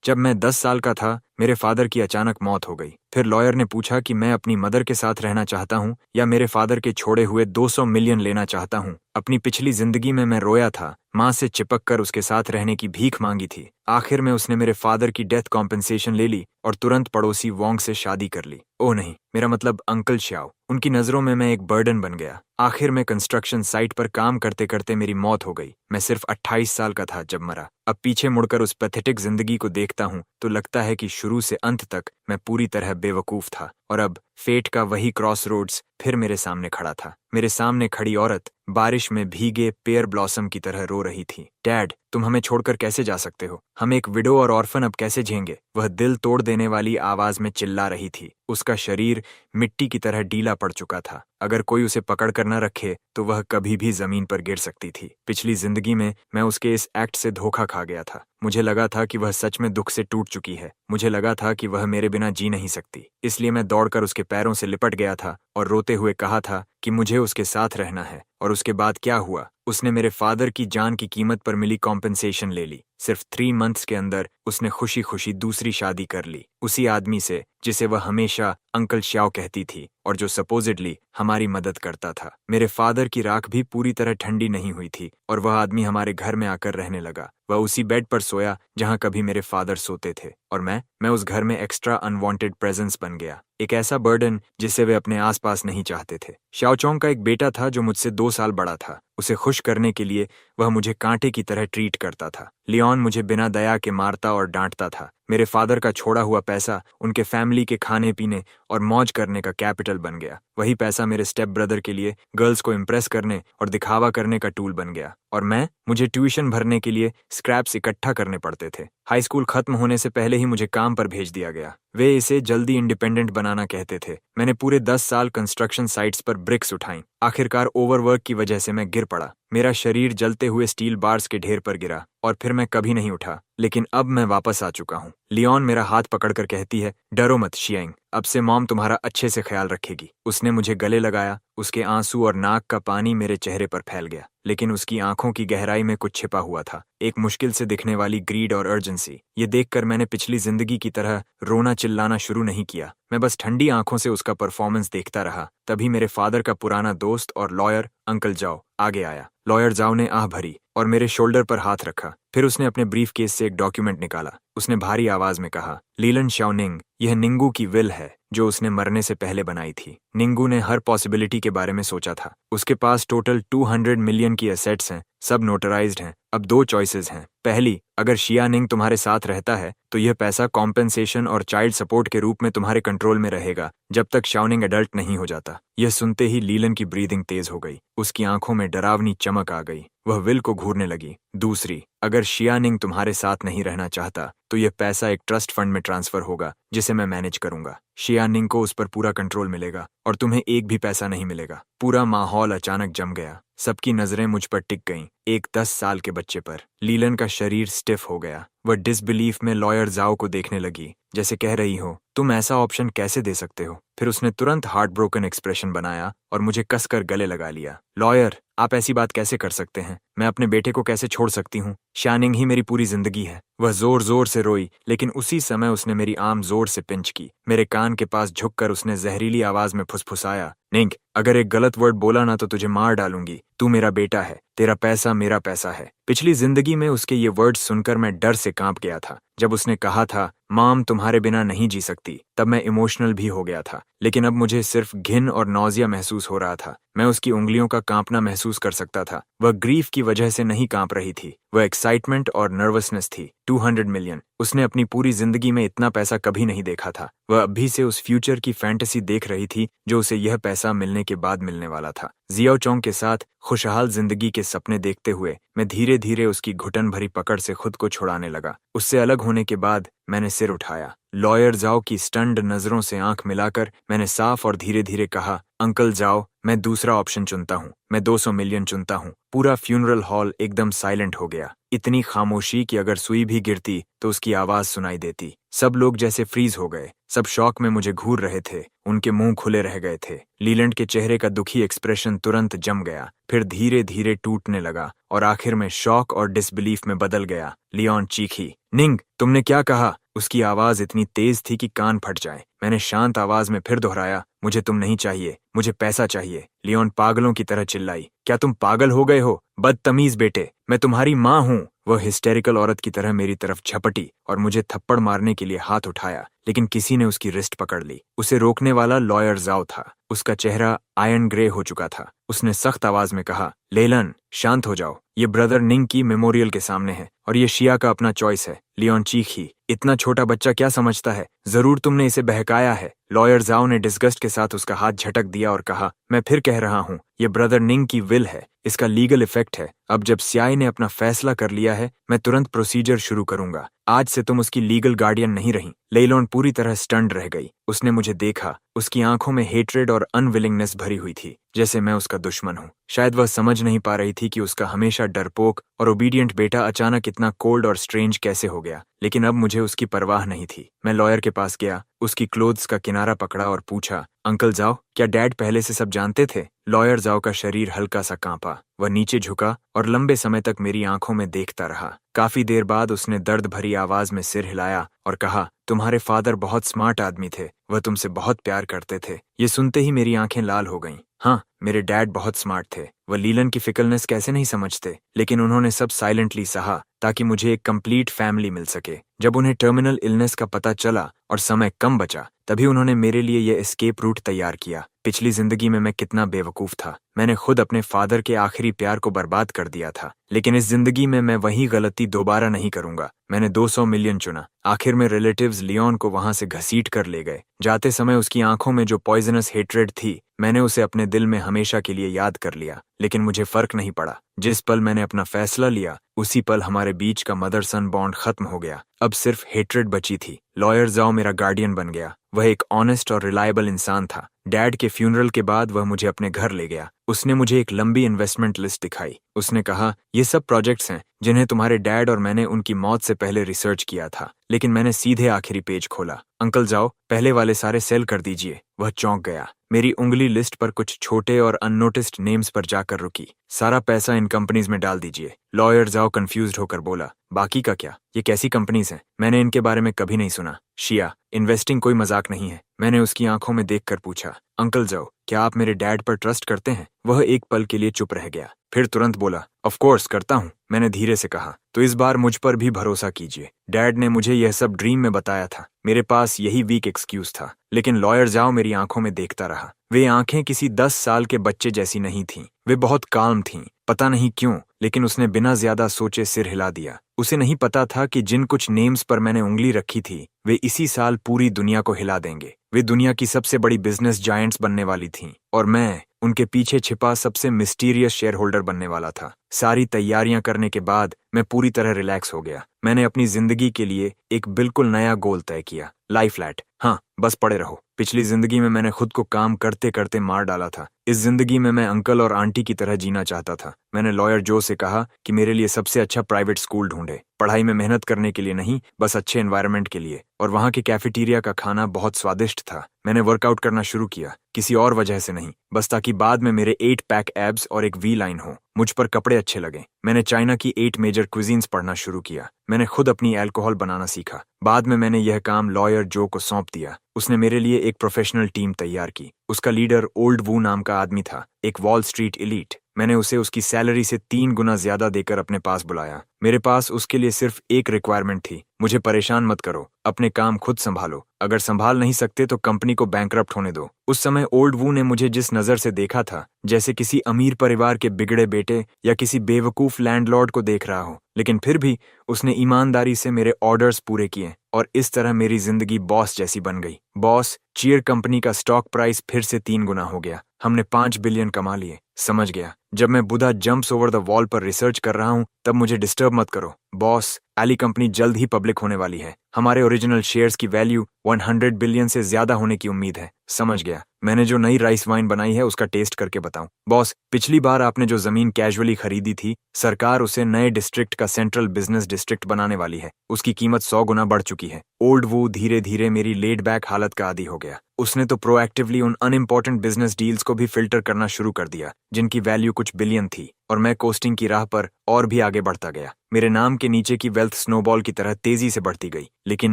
जब मैं 10 साल का था, मेरे फादर की अचानक मौत हो गई। फिर लॉयर ने पूछा कि मैं अपनी मदर के साथ रहना चाहता हूँ या मेरे फादर के छोड़े हुए 200 मिलियन लेना चाहता हूँ। अपनी पिछली जिंदगी में मैं रोया था, माँ से चिपक कर उसके साथ रहने की भीख मांगी थी। आखिर में उसने मेरे फादर की डेथ कॉम्पेंसेशन ले ली और तुरंत पड़ोसी वोंग से शादी कर ली। ओह नहीं, मेरा मतलब अंकल श्याओ। उनकी नजरों में मैं एक बर्डन बन गया। आखिर में कंस्ट्रक्शन साइट पर काम करते करते मेरी मौत हो गई। मैं सिर्फ 28 साल का था जब मरा। अब पीछे मुड़कर उस पैथेटिक जिंदगी को देखता हूँ तो लगता है कि शुरू से अंत तक मैं पूरी तरह बेवकूफ था। और अब फेट का वही क्रॉस रोड्स फिर मेरे सामने खड़ा था। मेरे सामने खड़ी औरत बारिश में भीगे पेयर ब्लॉसम की तरह रो रही थी। डैड, तुम हमें छोड़कर कैसे जा सकते हो? हम एक विडो और ऑर्फन अब कैसे झेंगे? वह दिल तोड़ देने वाली आवाज में चिल्ला रही थी। उसका शरीर मिट्टी की तरह ढीला पड़ चुका था। अगर कोई उसे पकड़ कर न रखे तो वह कभी भी जमीन पर गिर सकती थी। पिछली जिंदगी में मैं उसके इस एक्ट से धोखा खा गया था। मुझे लगा था कि वह सच में दुख से टूट चुकी है। मुझे लगा था कि वह मेरे बिना जी नहीं सकती। इसलिए मैं दौड़कर उसके पैरों से लिपट गया था और रोते हुए कहा था कि मुझे उसके साथ रहना है। और उसके बाद क्या हुआ? उसने मेरे फादर की जान की कीमत पर मिली कॉम्पेंसेशन ले ली। सिर्फ 3 मंथ्स के अंदर उसने खुशी खुशी दूसरी शादी कर ली, उसी आदमी से जिसे वह हमेशा अंकल श्याओ कहती थी और जो सपोजिडली हमारी मदद करता था। मेरे फादर की राख भी पूरी तरह ठंडी नहीं हुई थी और वह आदमी हमारे घर में आकर रहने लगा। वह उसी बेड पर सोया जहां कभी मेरे फादर सोते थे। और मैं उस घर में एक्स्ट्रा अनवांटेड प्रेजेंस बन गया, एक ऐसा बर्डन जिसे वे अपने आसपास नहीं चाहते थे। शाओचोंग का एक बेटा था जो मुझसे 2 साल बड़ा था। उसे खुश करने के लिए वह मुझे कांटे की तरह ट्रीट करता था। लियोन मुझे बिना दया के मारता और डांटता था। मेरे फादर का छोड़ा हुआ पैसा उनके फैमिली के खाने पीने और मौज करने का कैपिटल बन गया। वही पैसा मेरे स्टेप ब्रदर के लिए गर्ल्स को इम्प्रेस करने और दिखावा करने का टूल बन गया। और मुझे ट्यूशन भरने के लिए स्क्रैप्स इकट्ठा करने पड़ते थे। हाई स्कूल खत्म होने से पहले ही मुझे काम पर भेज दिया गया। वे इसे जल्दी इंडिपेंडेंट बनाना कहते थे। मैंने पूरे 10 साल कंस्ट्रक्शन साइट्स पर ब्रिक्स उठाई। आखिरकार ओवरवर्क की वजह से मैं गिर पड़ा। मेरा शरीर जलते हुए स्टील बार्स के ढेर पर गिरा और फिर मैं कभी नहीं उठा। लेकिन अब मैं वापस आ चुका हूँ। लियोन मेरा हाथ पकड़कर कहती है, डरो मत शियांग, अब से मॉम तुम्हारा अच्छे से ख्याल रखेगी। उसने मुझे गले लगाया। उसके आंसू और नाक का पानी मेरे चेहरे पर फैल गया, लेकिन उसकी आंखों की गहराई में कुछ छिपा हुआ था, एक मुश्किल से दिखने वाली ग्रीड और अर्जेंसी। ये देखकर मैंने पिछली जिंदगी की तरह रोना चिल्लाना शुरू नहीं किया। मैं बस ठंडी आंखों से उसका परफॉर्मेंस देखता रहा। तभी मेरे फादर का पुराना दोस्त और लॉयर अंकल जाओ आगे आया। लॉयर जाओ ने आह भरी और मेरे शोल्डर पर हाथ रखा। फिर उसने अपने ब्रीफ केस से एक डॉक्यूमेंट निकाला। उसने भारी आवाज में कहा, लीलन शाओनिंग, यह निंगू की विल है जो उसने मरने से पहले बनाई थी। निंगू ने हर पॉसिबिलिटी के बारे में सोचा था। उसके पास टोटल 200 मिलियन की एसेट्स हैं, सब नोटराइज्ड हैं। अब 2 चॉइसेस हैं। पहली, अगर शियानिंग तुम्हारे साथ रहता है तो यह पैसा कॉम्पेंसेशन और चाइल्ड सपोर्ट के रूप में तुम्हारे कंट्रोल में रहेगा जब तक शाओनिंग एडल्ट नहीं हो जाता। यह सुनते ही लीलन की ब्रीदिंग तेज हो गई। उसकी आंखों में डरावनी चमक आ गई। वह विल को घूरने लगी। दूसरी, अगर शियानिंग तुम्हारे साथ नहीं रहना चाहता तो यह पैसा एक ट्रस्ट फंड में ट्रांसफर होगा जिसे मैं मैनेज करूंगा। शियानिंग को उस पर पूरा कंट्रोल मिलेगा और तुम्हें एक भी पैसा नहीं मिलेगा। पूरा माहौल अचानक जम गया। सबकी नजरें मुझ पर टिक गईं, एक 10 साल के बच्चे पर। लीलन का शरीर स्टिफ हो गया। वह डिसबिलीफ में लॉयर जाओ को देखने लगी, जैसे कह रही हो, तुम ऐसा ऑप्शन कैसे दे सकते हो? फिर उसने तुरंत हार्ट ब्रोकन एक्सप्रेशन बनाया और मुझे कसकर गले लगा लिया। लॉयर, आप ऐसी बात कैसे कर सकते हैं? मैं अपने बेटे को कैसे छोड़ सकती हूँ? शानिंग ही मेरी पूरी जिंदगी है। वह जोर जोर से रोई, लेकिन उसी समय उसने मेरी आर्म जोर से पिंच की। मेरे कान के पास झुककर उसने जहरीली आवाज में फुसफुसाया, निंग, अगर एक गलत वर्ड बोला ना तो तुझे मार डालूंगी। तू मेरा बेटा है, तेरा पैसा मेरा पैसा है। पिछली जिंदगी में उसके ये वर्ड्स सुनकर मैं डर से कांप गया था। जब उसने कहा था, मॉम तुम्हारे बिना नहीं जी सकती, तब मैं इमोशनल भी हो गया था। लेकिन अब मुझे सिर्फ घिन और नौजिया महसूस हो रहा था। मैं उसकी उंगलियों का कांपना महसूस कर सकता था। वह ग्रीफ की वजह से नहीं कांप रही थी, वह एक्साइटमेंट और नर्वसनेस थी। 200 मिलियन, उसने अपनी पूरी जिंदगी में इतना पैसा कभी नहीं देखा था। वह अभी से उस फ्यूचर की फैंटेसी देख रही थी जो उसे यह पैसा मिलने के बाद मिलने वाला था। जियाओचोंग के साथ खुशहाल जिंदगी के सपने देखते हुए मैं धीरे धीरे उसकी घुटन भरी पकड़ से खुद को छुड़ाने लगा। उससे अलग होने के बाद मैंने सिर उठाया। लॉयर जाओ की स्टन्ड नजरों से आंख मिलाकर मैंने साफ और धीरे धीरे कहा, अंकल जाओ, मैं दूसरा ऑप्शन चुनता हूँ, मैं 200 मिलियन चुनता हूँ। पूरा फ्यूनरल हॉल एकदम साइलेंट हो गया। इतनी खामोशी कि अगर सुई भी गिरती तो उसकी आवाज सुनाई देती। सब लोग जैसे फ्रीज हो गए। सब शौक में मुझे घूर रहे थे। उनके मुंह खुले रह गए थे। लीलैंड के चेहरे का दुखी एक्सप्रेशन तुरंत जम गया, फिर धीरे धीरे टूटने लगा और आखिर में शॉक और डिसबिलीफ में बदल गया। लियोन चीखी, निंग, तुमने क्या कहा? उसकी आवाज इतनी तेज थी कि कान फट जाए। मैंने शांत आवाज में फिर दोहराया, मुझे तुम नहीं चाहिए, मुझे पैसा चाहिए। लियोन पागलों की तरह चिल्लाई, क्या तुम पागल हो गए हो? बदतमीज बेटे, मैं तुम्हारी माँ हूँ। वह हिस्टेरिकल औरत की तरह मेरी तरफ झपटी और मुझे थप्पड़ मारने के लिए हाथ उठाया, लेकिन किसी ने उसकी रिस्ट पकड़ ली। उसे रोकने वाला लॉयर जाओ था। उसका चेहरा आयरन ग्रे हो चुका था। उसने सख्त आवाज में कहा, लेलन, शांत हो जाओ। ये ब्रदर निंग की मेमोरियल के सामने है और ये शिया का अपना चॉइस है। लियोन चीखी, इतना छोटा बच्चा क्या समझता है? जरूर तुमने इसे बहकाया है। लॉयर जाओ ने डिस्गस्ट के साथ उसका हाथ झटक दिया और कहा, मैं फिर कह रहा हूँ, ये ब्रदर निंग की विल है, इसका लीगल इफेक्ट है। अब जब सीआई ने अपना फैसला कर लिया है, मैं तुरंत प्रोसीजर शुरू करूंगा। आज से तुम उसकी लीगल गार्डियन नहीं रही। लेलोन पूरी तरह स्टन्ड रह गई। उसने मुझे देखा। उसकी आंखों में हेट्रेड और अनविलिंगनेस भरी हुई थी, जैसे मैं उसका दुश्मन हूँ। शायद वह समझ नहीं पा रही थी कि उसका हमेशा डरपोक और ओबीडियंट बेटा अचानक इतना कोल्ड और स्ट्रेंज कैसे हो गया। लेकिन अब मुझे उसकी परवाह नहीं थी। मैं लॉयर के पास गया, उसकी क्लोथ्स का किनारा पकड़ा और पूछा, अंकल जाओ, क्या डैड पहले से सब जानते थे? लॉयर जाओ का शरीर हल्का सा कांपा। वह नीचे झुका और लंबे समय तक मेरी आंखों में देखता रहा। काफी देर बाद उसने दर्द भरी आवाज में सिर हिलाया और कहा, तुम्हारे फादर बहुत स्मार्ट आदमी थे, वह तुमसे बहुत प्यार करते थे। ये सुनते ही मेरी आंखें लाल हो गईं। हाँ, मेरे डैड बहुत स्मार्ट थे। वह लीलन की फिकलनेस कैसे नहीं समझते, लेकिन उन्होंने सब साइलेंटली सहा ताकि मुझे एक कंप्लीट फैमिली मिल सके। जब उन्हें टर्मिनल इलनेस का पता चला और समय कम बचा, तभी उन्होंने मेरे लिए यह एस्केप रूट तैयार किया। पिछली जिंदगी में मैं कितना बेवकूफ था। मैंने खुद अपने फादर के आखिरी प्यार को बर्बाद कर दिया था, लेकिन इस जिंदगी में मैं वही गलती दोबारा नहीं करूंगा। मैंने 200 मिलियन चुना। आखिर में रिलेटिव्स लियोन को वहां से घसीट कर ले गए। जाते समय उसकी आंखों में जो पॉइजनस हेट्रेड थी, मैंने उसे अपने दिल में हमेशा के लिए याद कर लिया। लेकिन मुझे फर्क नहीं पड़ा। जिस पल मैंने अपना फैसला लिया, उसी पल हमारे बीच का मदर सन बॉन्ड खत्म हो गया। अब सिर्फ हेट्रेड बची थी। लॉयर जाओ मेरा गार्डियन बन गया। वह एक ऑनेस्ट और रिलायबल इंसान था। डैड के फ्यूनरल के बाद वह मुझे अपने घर ले गया। उसने मुझे एक लंबी इन्वेस्टमेंट लिस्ट दिखाई। उसने कहा, ये सब प्रोजेक्ट्स हैं जिन्हें तुम्हारे डैड और मैंने उनकी मौत से पहले रिसर्च किया था। लेकिन मैंने सीधे आखिरी पेज खोला। अंकल जाओ, पहले वाले सारे सेल कर दीजिए। वह चौंक गया। मेरी उंगली लिस्ट पर कुछ छोटे और अननोटिस्ड नेम्स पर जाकर रुकी। सारा पैसा इन कंपनीज में डाल दीजिए। लॉयर जाओ कंफ्यूज्ड होकर बोला, बाकी का क्या? ये कैसी कंपनीज हैं? मैंने इनके बारे में कभी नहीं सुना। शिया, इन्वेस्टिंग कोई मजाक नहीं है। मैंने उसकी आंखों में देखकर पूछा, अंकल जाओ, क्या आप मेरे डैड पर ट्रस्ट करते हैं? वह एक पल के लिए चुप रह गया, फिर तुरंत बोला, ऑफ कोर्स करता हूँ। मैंने धीरे से कहा, तो इस बार मुझ पर भी भरोसा कीजिए। डैड ने मुझे यह सब ड्रीम में बताया था। मेरे पास यही वीक एक्सक्यूज था। लेकिन लॉयर जाओ मेरी आंखों में देखता रहा। वे आंखें किसी 10 साल के बच्चे जैसी नहीं थीं। वे बहुत काल्म थीं। पता नहीं क्यों, लेकिन उसने बिना ज्यादा सोचे सिर हिला दिया। उसे नहीं पता था कि जिन कुछ नेम्स पर मैंने उंगली रखी थी, वे इसी साल पूरी दुनिया को हिला देंगे। वे दुनिया की सबसे बड़ी बिजनेस जायंट्स बनने वाली थीं और मैं उनके पीछे छिपा सबसे मिस्टीरियस शेयर होल्डर बनने वाला था। सारी तैयारियां करने के बाद मैं पूरी तरह रिलैक्स हो गया। मैंने अपनी जिंदगी के लिए एक बिल्कुल नया गोल तय किया, लाई फ्लैट। हाँ, बस पड़े रहो। पिछली जिंदगी में मैंने खुद को काम करते करते मार डाला था। इस जिंदगी में मैं अंकल और आंटी की तरह जीना चाहता था। मैंने लॉयर जो से कहा कि मेरे लिए सबसे अच्छा प्राइवेट स्कूल ढूंढे, पढ़ाई में मेहनत करने के लिए नहीं, बस अच्छे एनवायरनमेंट के लिए। और वहाँ के कैफेटेरिया का खाना बहुत स्वादिष्ट था। मैंने वर्कआउट करना शुरू किया, किसी और वजह से नहीं, बस ताकि बाद में मेरे 8 पैक एब्स और एक वी लाइन हो। मुझ पर कपड़े अच्छे लगे। मैंने चाइना की 8 मेजर क्विजीन्स पढ़ना शुरू किया। मैंने खुद अपनी अल्कोहल बनाना सीखा। बाद में मैंने यह काम लॉयर जो को सौंप दिया। उसने मेरे लिए एक प्रोफेशनल टीम तैयार की। उसका लीडर ओल्ड वू नाम का आदमी था, एक वॉल स्ट्रीट एलीट। मैंने उसे उसकी सैलरी से 3 गुना ज्यादा देकर अपने पास बुलाया। मेरे पास उसके लिए सिर्फ एक रिक्वायरमेंट थी, मुझे परेशान मत करो, अपने काम खुद संभालो। अगर संभाल नहीं सकते तो कंपनी को बैंकरप्ट होने दो। उस समय ओल्ड वू ने मुझे जिस नजर से देखा था, जैसे किसी अमीर परिवार के बिगड़े बेटे या किसी बेवकूफ लैंडलॉर्ड को देख रहा हो, लेकिन फिर भी उसने ईमानदारी से मेरे ऑर्डर्स पूरे किए और इस तरह मेरी जिंदगी बॉस जैसी बन गई। बॉस, चीयर कंपनी का स्टॉक प्राइस फिर से 3 गुना हो गया। हमने 5 बिलियन कमा लिए। समझ गया। जब मैं बुधा जंप्स ओवर द वॉल पर रिसर्च कर रहा हूं, तब मुझे डिस्टर्ब मत करो। बॉस, एली कंपनी जल्द ही पब्लिक होने वाली है। हमारे ओरिजिनल शेयर्स की वैल्यू 100 बिलियन से ज्यादा होने की उम्मीद है। समझ गया। मैंने जो नई राइस वाइन बनाई है उसका टेस्ट करके बताऊं। बॉस, पिछली बार आपने जो जमीन कैजुअली खरीदी थी, सरकार उसे नए डिस्ट्रिक्ट का सेंट्रल बिजनेस डिस्ट्रिक्ट बनाने वाली है। उसकी कीमत 100 गुना बढ़ चुकी है। ओल्ड वो धीरे धीरे मेरी लेड बैक हालत का आदी हो गया। उसने तो प्रोएक्टिवली उन अनइम्पोर्टेंट बिजनेस डील्स को भी फिल्टर करना शुरू कर दिया जिनकी वैल्यू कुछ बिलियन थी, और मैं कोस्टिंग की राह पर और भी आगे बढ़ता गया। मेरे नाम के नीचे की वेल्थ स्नोबॉल की तरह तेजी से बढ़ती गई, लेकिन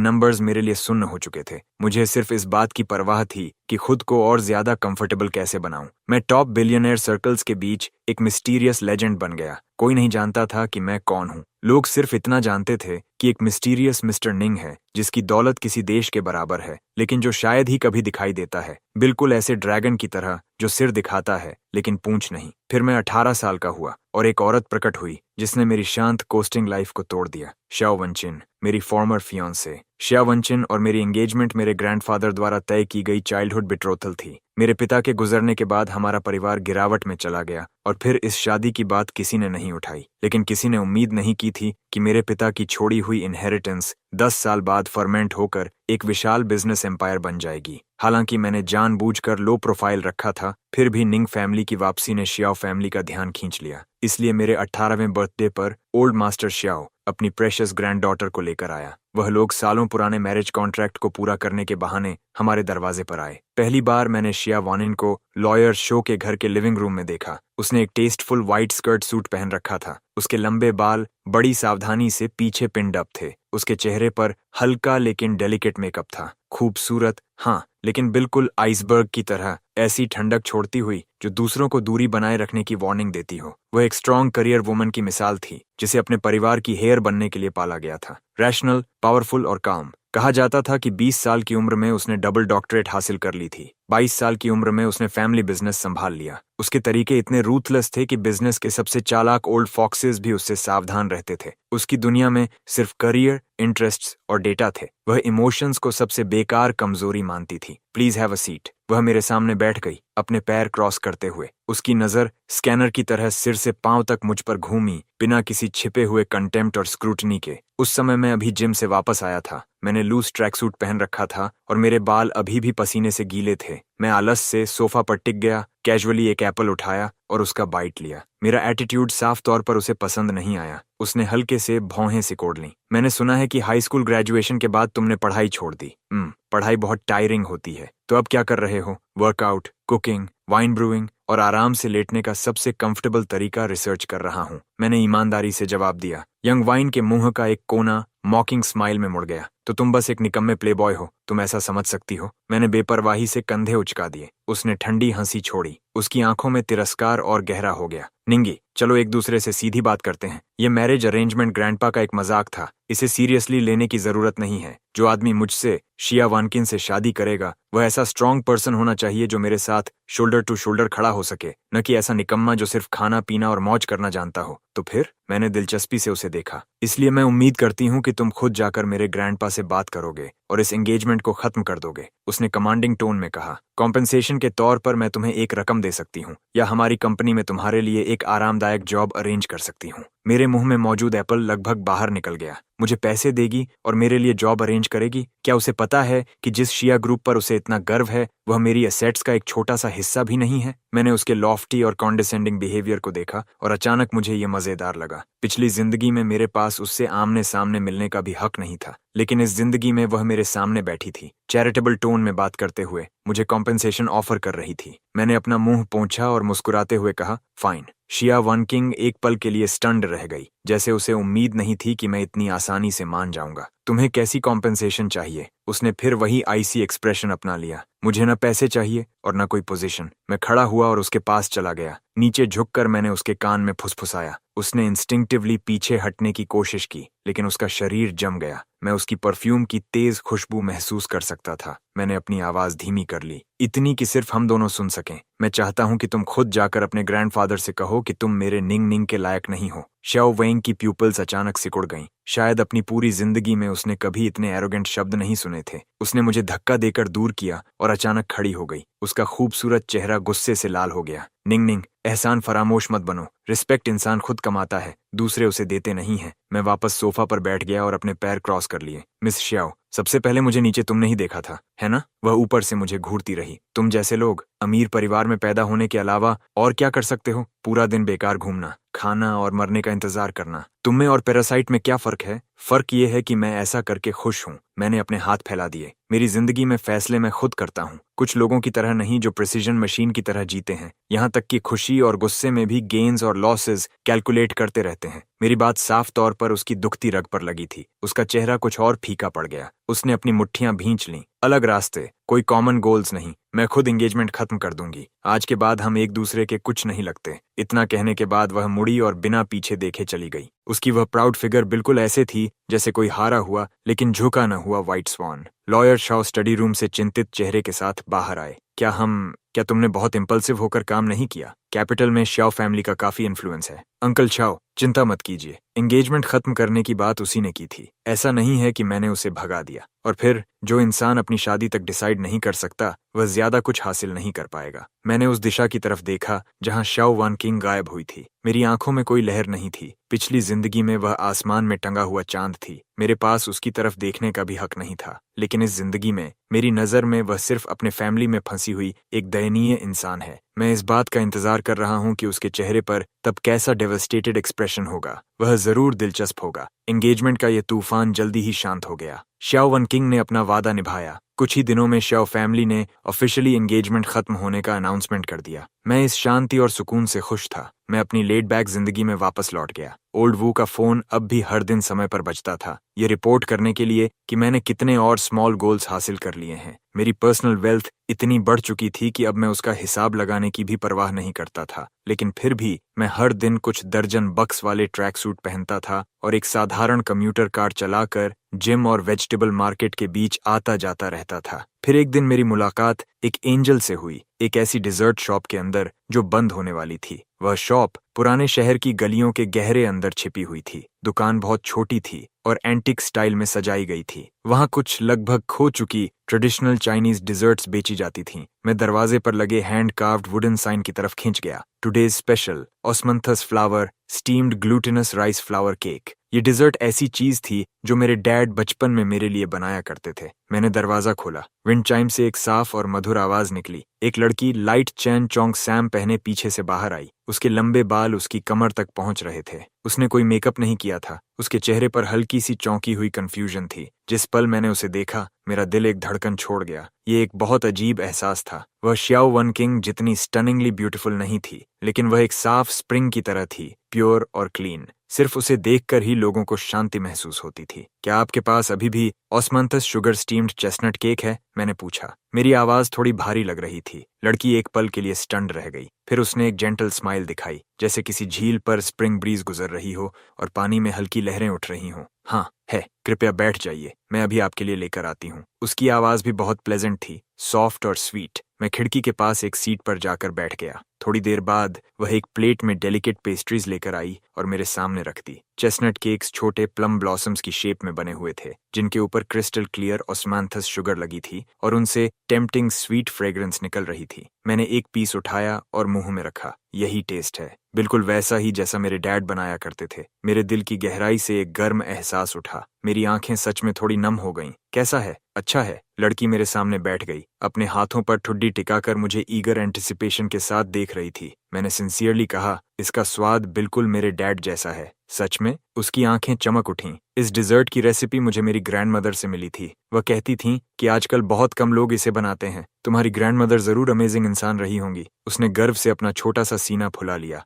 नंबर्स मेरे लिए सुन्न हो चुके थे। मुझे सिर्फ इस बात की परवाह थी कि खुद को और ज्यादा कंफर्टेबल कैसे बनाऊं। मैं टॉप बिलियनर सर्कल्स के बीच एक मिस्टीरियस लेजेंड बन गया। कोई नहीं जानता था कि मैं कौन हूं। लोग सिर्फ इतना जानते थे कि एक मिस्टीरियस मिस्टर निंग है जिसकी दौलत किसी देश के बराबर है, लेकिन जो शायद ही कभी दिखाई देता है, बिल्कुल ऐसे ड्रैगन की तरह जो सिर दिखाता है लेकिन पूंछ नहीं। फिर मैं 18 साल का हुआ और एक औरत प्रकट हुई जिसने मेरी शांत कोस्टिंग लाइफ को तोड़ दिया। श्याओ वनचिन, मेरी फॉर्मर फियांसे। श्याओ वनचिन और मेरी एंगेजमेंट मेरे ग्रैंडफादर द्वारा तय की गई चाइल्डहुड बिट्रोथल थी। मेरे पिता के गुजरने के बाद हमारा परिवार गिरावट में चला गया और फिर इस शादी की बात किसी ने नहीं उठाई, लेकिन किसी ने उम्मीद नहीं की थी कि मेरे पिता की छोड़ी हुई इनहेरिटेंस 10 साल बाद फर्मेंट होकर एक विशाल बिजनेस एम्पायर बन जाएगी। हालांकि मैंने जानबूझकर लो प्रोफाइल रखा था, फिर भी निंग फैमिली की वापसी ने श्याओ फैमिली का ध्यान खींच लिया। इसलिए मेरे 18वें बर्थडे पर ओल्ड मास्टर श्याओ अपनी प्रेशियस ग्रैंड डॉटर को लेकर आया। वह लोग सालों पुराने मैरिज कॉन्ट्रैक्ट को पूरा करने के बहाने हमारे दरवाजे पर आए। पहली बार मैंने शिया वानिन को लॉयर शो के घर के लिविंग रूम में देखा। उसने एक टेस्टफुल व्हाइट स्कर्ट सूट पहन रखा था। उसके लंबे बाल बड़ी सावधानी से पीछे पिन्ड अप थे। उसके चेहरे पर हल्का लेकिन डेलिकेट मेकअप था। खूबसूरत, हाँ, लेकिन बिल्कुल आइसबर्ग की तरह ऐसी ठंडक छोड़ती हुई जो दूसरों को दूरी बनाए रखने की वार्निंग देती हो। वह एक स्ट्रॉन्ग करियर वुमन की मिसाल थी जिसे अपने परिवार की हेयर बनने के लिए पाला गया था। रैशनल, पावरफुल और काम। कहा जाता था कि 20 साल की उम्र में उसने डबल डॉक्टरेट हासिल कर ली थी। 22 साल की उम्र में उसने फैमिली बिजनेस संभाल लिया। उसके तरीके इतने रूथलेस थे कि बिजनेस के सबसे चालाक ओल्ड फॉक्सेस भी उससे सावधान रहते थे। उसकी दुनिया में सिर्फ करियर, इंटरेस्ट्स और डेटा थे। वह इमोशंस को सबसे बेकार कमजोरी मानती थी। Please have a seat. वह मेरे सामने बैठ गई, अपने पैर क्रॉस करते हुए। उसकी नजर स्कैनर की तरह सिर से पांव तक मुझ पर घूमी, बिना किसी छिपे हुए कंटेम्प्ट और स्क्रूटनी के। उस समय मैं अभी जिम से वापस आया था। मैंने लूज ट्रैक सूट पहन रखा था और मेरे बाल अभी भी पसीने से गीले थे। मैं आलस से सोफा पर टिक गया, कैजुअली एक एप्पल उठाया और उसका बाइट लिया। मेरा एटीट्यूड साफ तौर पर उसे पसंद नहीं आया। उसने हल्के से भौहें सिकोड़ लीं। मैंने सुना है कि हाई स्कूल ग्रेजुएशन के बाद तुमने पढ़ाई छोड़ दी। पढ़ाई बहुत टायरिंग होती है। तो अब क्या कर रहे हो? वर्कआउट, कुकिंग, वाइन ब्रूइंग और आराम से लेटने का सबसे कंफर्टेबल तरीका रिसर्च कर रहा हूँ, मैंने ईमानदारी से जवाब दिया। यंग वाइन के मुंह का एक कोना मॉकिंग स्माइल में मुड़ गया। तो तुम बस एक निकम्मे प्लेबॉय हो, तुम ऐसा समझ सकती हो? मैंने बेपरवाही से कंधे उचका दिए। उसने ठंडी हंसी छोड़ी। उसकी आंखों में तिरस्कार और गहरा हो गया। निंगी, चलो एक दूसरे से सीधी बात करते हैं। यह मैरिज अरेंजमेंट ग्रैंडपा का एक मजाक था। इसे सीरियसली लेने की जरूरत नहीं है। जो आदमी मुझसे, शिया वानकिन से शादी करेगा, वह ऐसा स्ट्रॉन्ग पर्सन होना चाहिए जो मेरे साथ शोल्डर टू शोल्डर खड़ा हो सके, न कि ऐसा निकम्मा जो सिर्फ खाना पीना और मौज करना जानता हो। तो फिर? मैंने दिलचस्पी से उसे देखा। इसलिए मैं उम्मीद करती हूँ कि तुम खुद जाकर मेरे ग्रैंडपा से बात करोगे और इस एंगेजमेंट को खत्म कर दोगे, उसने कमांडिंग टोन में कहा। कॉम्पेंसेशन के तौर पर मैं तुम्हें एक रकम दे सकती हूँ, या हमारी कंपनी में तुम्हारे लिए एक आरामदायक जॉब अरेंज कर सकती हूँ। मेरे मुंह में मौजूद एप्पल लगभग बाहर निकल गया। मुझे पैसे देगी और मेरे लिए जॉब अरेंज करेगी? क्या उसे पता है कि जिस शिया ग्रुप पर उसे इतना गर्व है वह मेरी एसेट्स का एक छोटा सा हिस्सा भी नहीं है? मैंने उसके लॉफ्टी और कॉन्डिसेंडिंग बिहेवियर को देखा और अचानक मुझे ये मजेदार लगा। पिछली जिंदगी में मेरे पास उससे आमने सामने मिलने का भी हक नहीं था, लेकिन इस जिंदगी में वह मेरे सामने बैठी थी, चैरिटेबल टोन में बात करते हुए मुझे कॉम्पेंसेशन ऑफर कर रही थी। मैंने अपना मुंह पोंछा और मुस्कुराते हुए कहा, फाइन। शिया वानकिंग एक पल के लिए स्टन्ड रह गई, जैसे उसे उम्मीद नहीं थी कि मैं इतनी आसानी से मान जाऊंगा। तुम्हें कैसी कॉम्पेंसेशन चाहिए? उसने फिर वही आईसी एक्सप्रेशन अपना लिया। मुझे न पैसे चाहिए और न कोई पोजीशन। मैं खड़ा हुआ और उसके पास चला गया। नीचे झुककर मैंने उसके कान में फुसफुसाया। उसने इंस्टिंक्टिवली पीछे हटने की कोशिश की, लेकिन उसका शरीर जम गया। मैं उसकी परफ्यूम की तेज खुशबू महसूस कर सकता था। मैंने अपनी आवाज धीमी कर ली, इतनी कि सिर्फ हम दोनों सुन सकें। मैं चाहता हूं कि तुम खुद जाकर अपने ग्रैंडफादर से कहो कि तुम मेरे निंग निंग के लायक नहीं हो। शाओ वेंग की प्यूपल्स अचानक सिकुड़ गईं। शायद अपनी पूरी जिंदगी में उसने कभी इतने एरोगेंट शब्द नहीं सुने थे। उसने मुझे धक्का देकर दूर किया और अचानक खड़ी हो गई। उसका खूबसूरत चेहरा गुस्से से लाल हो गया। निंग निंग, एहसान फरामोश मत बनो। रिस्पेक्ट इंसान खुद कमाता है, दूसरे उसे देते नहीं हैं। मैं वापस सोफा पर बैठ गया और अपने पैर क्रॉस कर लिए। मिस श्याओ, सबसे पहले मुझे नीचे तुमने ही देखा था, है ना? वह ऊपर से मुझे घूरती रही। तुम जैसे लोग अमीर परिवार में पैदा होने के अलावा और क्या कर सकते हो? पूरा दिन बेकार घूमना, खाना और मरने का इंतजार करना। तुम में और पैरासाइट में क्या फर्क है? फर्क ये है कि मैं ऐसा करके खुश हूँ। मैंने अपने हाथ फैला दिए। मेरी जिंदगी में फैसले मैं खुद करता हूँ, कुछ लोगों की तरह नहीं जो प्रिसीजन मशीन की तरह जीते हैं। यहाँ तक कि खुशी और गुस्से में भी गेन्स और लॉसेस कैलकुलेट करते रहते हैं। मेरी बात साफ तौर पर उसकी दुखती रग पर लगी थी। उसका चेहरा कुछ और फीका पड़ गया। उसने अपनी मुट्ठियां भींच लीं। अलग रास्ते, कोई कॉमन गोल्स नहीं। मैं खुद एंगेजमेंट खत्म कर दूंगी। आज के बाद हम एक दूसरे के कुछ नहीं लगते। इतना कहने के बाद वह मुड़ी और बिना पीछे देखे चली गई। उसकी वह प्राउड फिगर बिल्कुल ऐसे थी जैसे कोई हारा हुआ लेकिन झुका न हुआ व्हाइट स्वान। लॉयर शाओ स्टडी रूम से चिंतित चेहरे के साथ बाहर आए। क्या तुमने बहुत इम्पल्सिव होकर काम नहीं किया? कैपिटल में शाओ फैमिली का काफी इन्फ्लुएंस है। अंकल शाओ, चिंता मत कीजिए, एंगेजमेंट खत्म करने की बात उसी ने की थी। ऐसा नहीं है कि मैंने उसे भगा दिया। और फिर जो इंसान अपनी शादी तक डिसाइड नहीं कर सकता वह ज्यादा कुछ हासिल नहीं कर पाएगा। मैंने उस दिशा की तरफ देखा जहां शाओ वन किंग गायब हुई थी। मेरी आंखों में कोई लहर नहीं थी। पिछली जिंदगी में वह आसमान में टंगा हुआ चांद थी। मेरे पास उसकी तरफ देखने का भी हक नहीं था। लेकिन इस जिंदगी में मेरी नजर में वह सिर्फ अपने फैमिली में फंसी हुई एक दयनीय इंसान है। मैं इस बात का इंतजार कर रहा हूं कि उसके चेहरे पर तब कैसा डेवस्टेटेड एक्सप्रेशन होगा। वह जरूर दिलचस्प होगा। एंगेजमेंट का यह तूफान जल्दी ही शांत हो गया। शाओ वन किंग ने अपना वादा निभाया। कुछ ही दिनों में शाओ फैमिली ने ऑफिशियली एंगेजमेंट खत्म होने का अनाउंसमेंट कर दिया। मैं इस शांति और सुकून से खुश था। मैं अपनी लेड बैक जिंदगी में वापस लौट गया। ओल्ड वू का फोन अब भी हर दिन समय पर बजता था, ये रिपोर्ट करने के लिए कि मैंने कितने और स्मॉल गोल्स हासिल कर लिए हैं। मेरी पर्सनल वेल्थ इतनी बढ़ चुकी थी कि अब मैं उसका हिसाब लगाने की भी परवाह नहीं करता था। लेकिन फिर भी मैं हर दिन कुछ दर्जन बक्स वाले ट्रैक सूट पहनता था और एक साधारण कम्यूटर कार चलाकर जिम और वेजिटेबल मार्केट के बीच आता जाता रहता था। फिर एक दिन मेरी मुलाकात एक एंजल से हुई, एक ऐसी डिजर्ट शॉप के अंदर जो बंद होने वाली थी। वह शॉप पुराने शहर की गलियों के गहरे अंदर छिपी हुई थी। दुकान बहुत छोटी थी और एंटिक स्टाइल में सजाई गई थी। वहां कुछ लगभग खो चुकी ट्रेडिशनल चाइनीज डिजर्ट्स बेची जाती थीं। मैं दरवाजे पर लगे हैंड कार्व्ड वुडन साइन की तरफ खिंच गया। Today's special osmanthus flower steamed glutinous rice flower cake. ये डिजर्ट ऐसी चीज थी जो मेरे डैड बचपन में मेरे लिए बनाया करते थे। मैंने दरवाजा खोला। विंड चाइम से एक साफ और मधुर आवाज निकली। एक लड़की लाइट चैन चोंग सैम पहने पीछे से बाहर आई। उसके लंबे बाल उसकी कमर तक पहुंच रहे थे। उसने कोई मेकअप नहीं किया था। उसके चेहरे पर हल्की सी चौंकी हुई कंफ्यूजन थी। जिस पल मैंने उसे देखा मेरा दिल एक धड़कन छोड़ गया। ये एक बहुत अजीब एहसास था। वह शाओ वन किंग जितनी स्टनिंगली ब्यूटीफुल नहीं थी, लेकिन वह एक साफ स्प्रिंग की तरह थी, प्योर और क्लीन। सिर्फ उसे देखकर ही लोगों को शांति महसूस होती थी। क्या आपके पास अभी भी ऑस्मंथस शुगर स्टीम्ड चेस्टनट केक है? मैंने पूछा। मेरी आवाज थोड़ी भारी लग रही थी। लड़की एक पल के लिए स्टन्ड रह गई। फिर उसने एक जेंटल स्माइल दिखाई, जैसे किसी झील पर स्प्रिंग ब्रीज गुजर रही हो और पानी में हल्की लहरें उठ रही हों। हाँ है, कृपया बैठ जाइए, मैं अभी आपके लिए लेकर आती हूँ। उसकी आवाज भी बहुत प्लेजेंट थी, सॉफ्ट और स्वीट। मैं खिड़की के पास एक सीट पर जाकर बैठ गया। थोड़ी देर बाद वह एक प्लेट में डेलिकेट पेस्ट्रीज लेकर आई और मेरे सामने रख दी। चेस्टनट केक्स छोटे प्लम ब्लॉसम्स की शेप में बने हुए थे, जिनके ऊपर क्रिस्टल क्लियर ऑस्मांथस शुगर लगी थी और उनसे टेम्पटिंग स्वीट फ्रेग्रेंस निकल रही थी। मैंने एक पीस उठाया और मुंह में रखा। यही टेस्ट है, बिल्कुल वैसा ही जैसा मेरे डैड बनाया करते थे। मेरे दिल की गहराई से एक गर्म एहसास उठा। मेरी आंखें सच में थोड़ी नम हो गईं। कैसा है? अच्छा है। लड़की मेरे सामने बैठ गई, अपने हाथों पर ठुड्डी टिकाकर मुझे ईगर एंटिसिपेशन के साथ देख रही थी। मैंने सिंसियरली कहा, इसका स्वाद बिल्कुल मेरे डैड जैसा है। सच में? उसकी आंखें चमक उठीं। इस डिजर्ट की रेसिपी मुझे मेरी ग्रैंडमदर से मिली थी। वह कहती थीं कि आजकल बहुत कम लोग इसे बनाते हैं। तुम्हारी ग्रैंडमदर जरूर अमेजिंग इंसान रही होंगी। उसने गर्व से अपना छोटा सा सीना फुला लिया।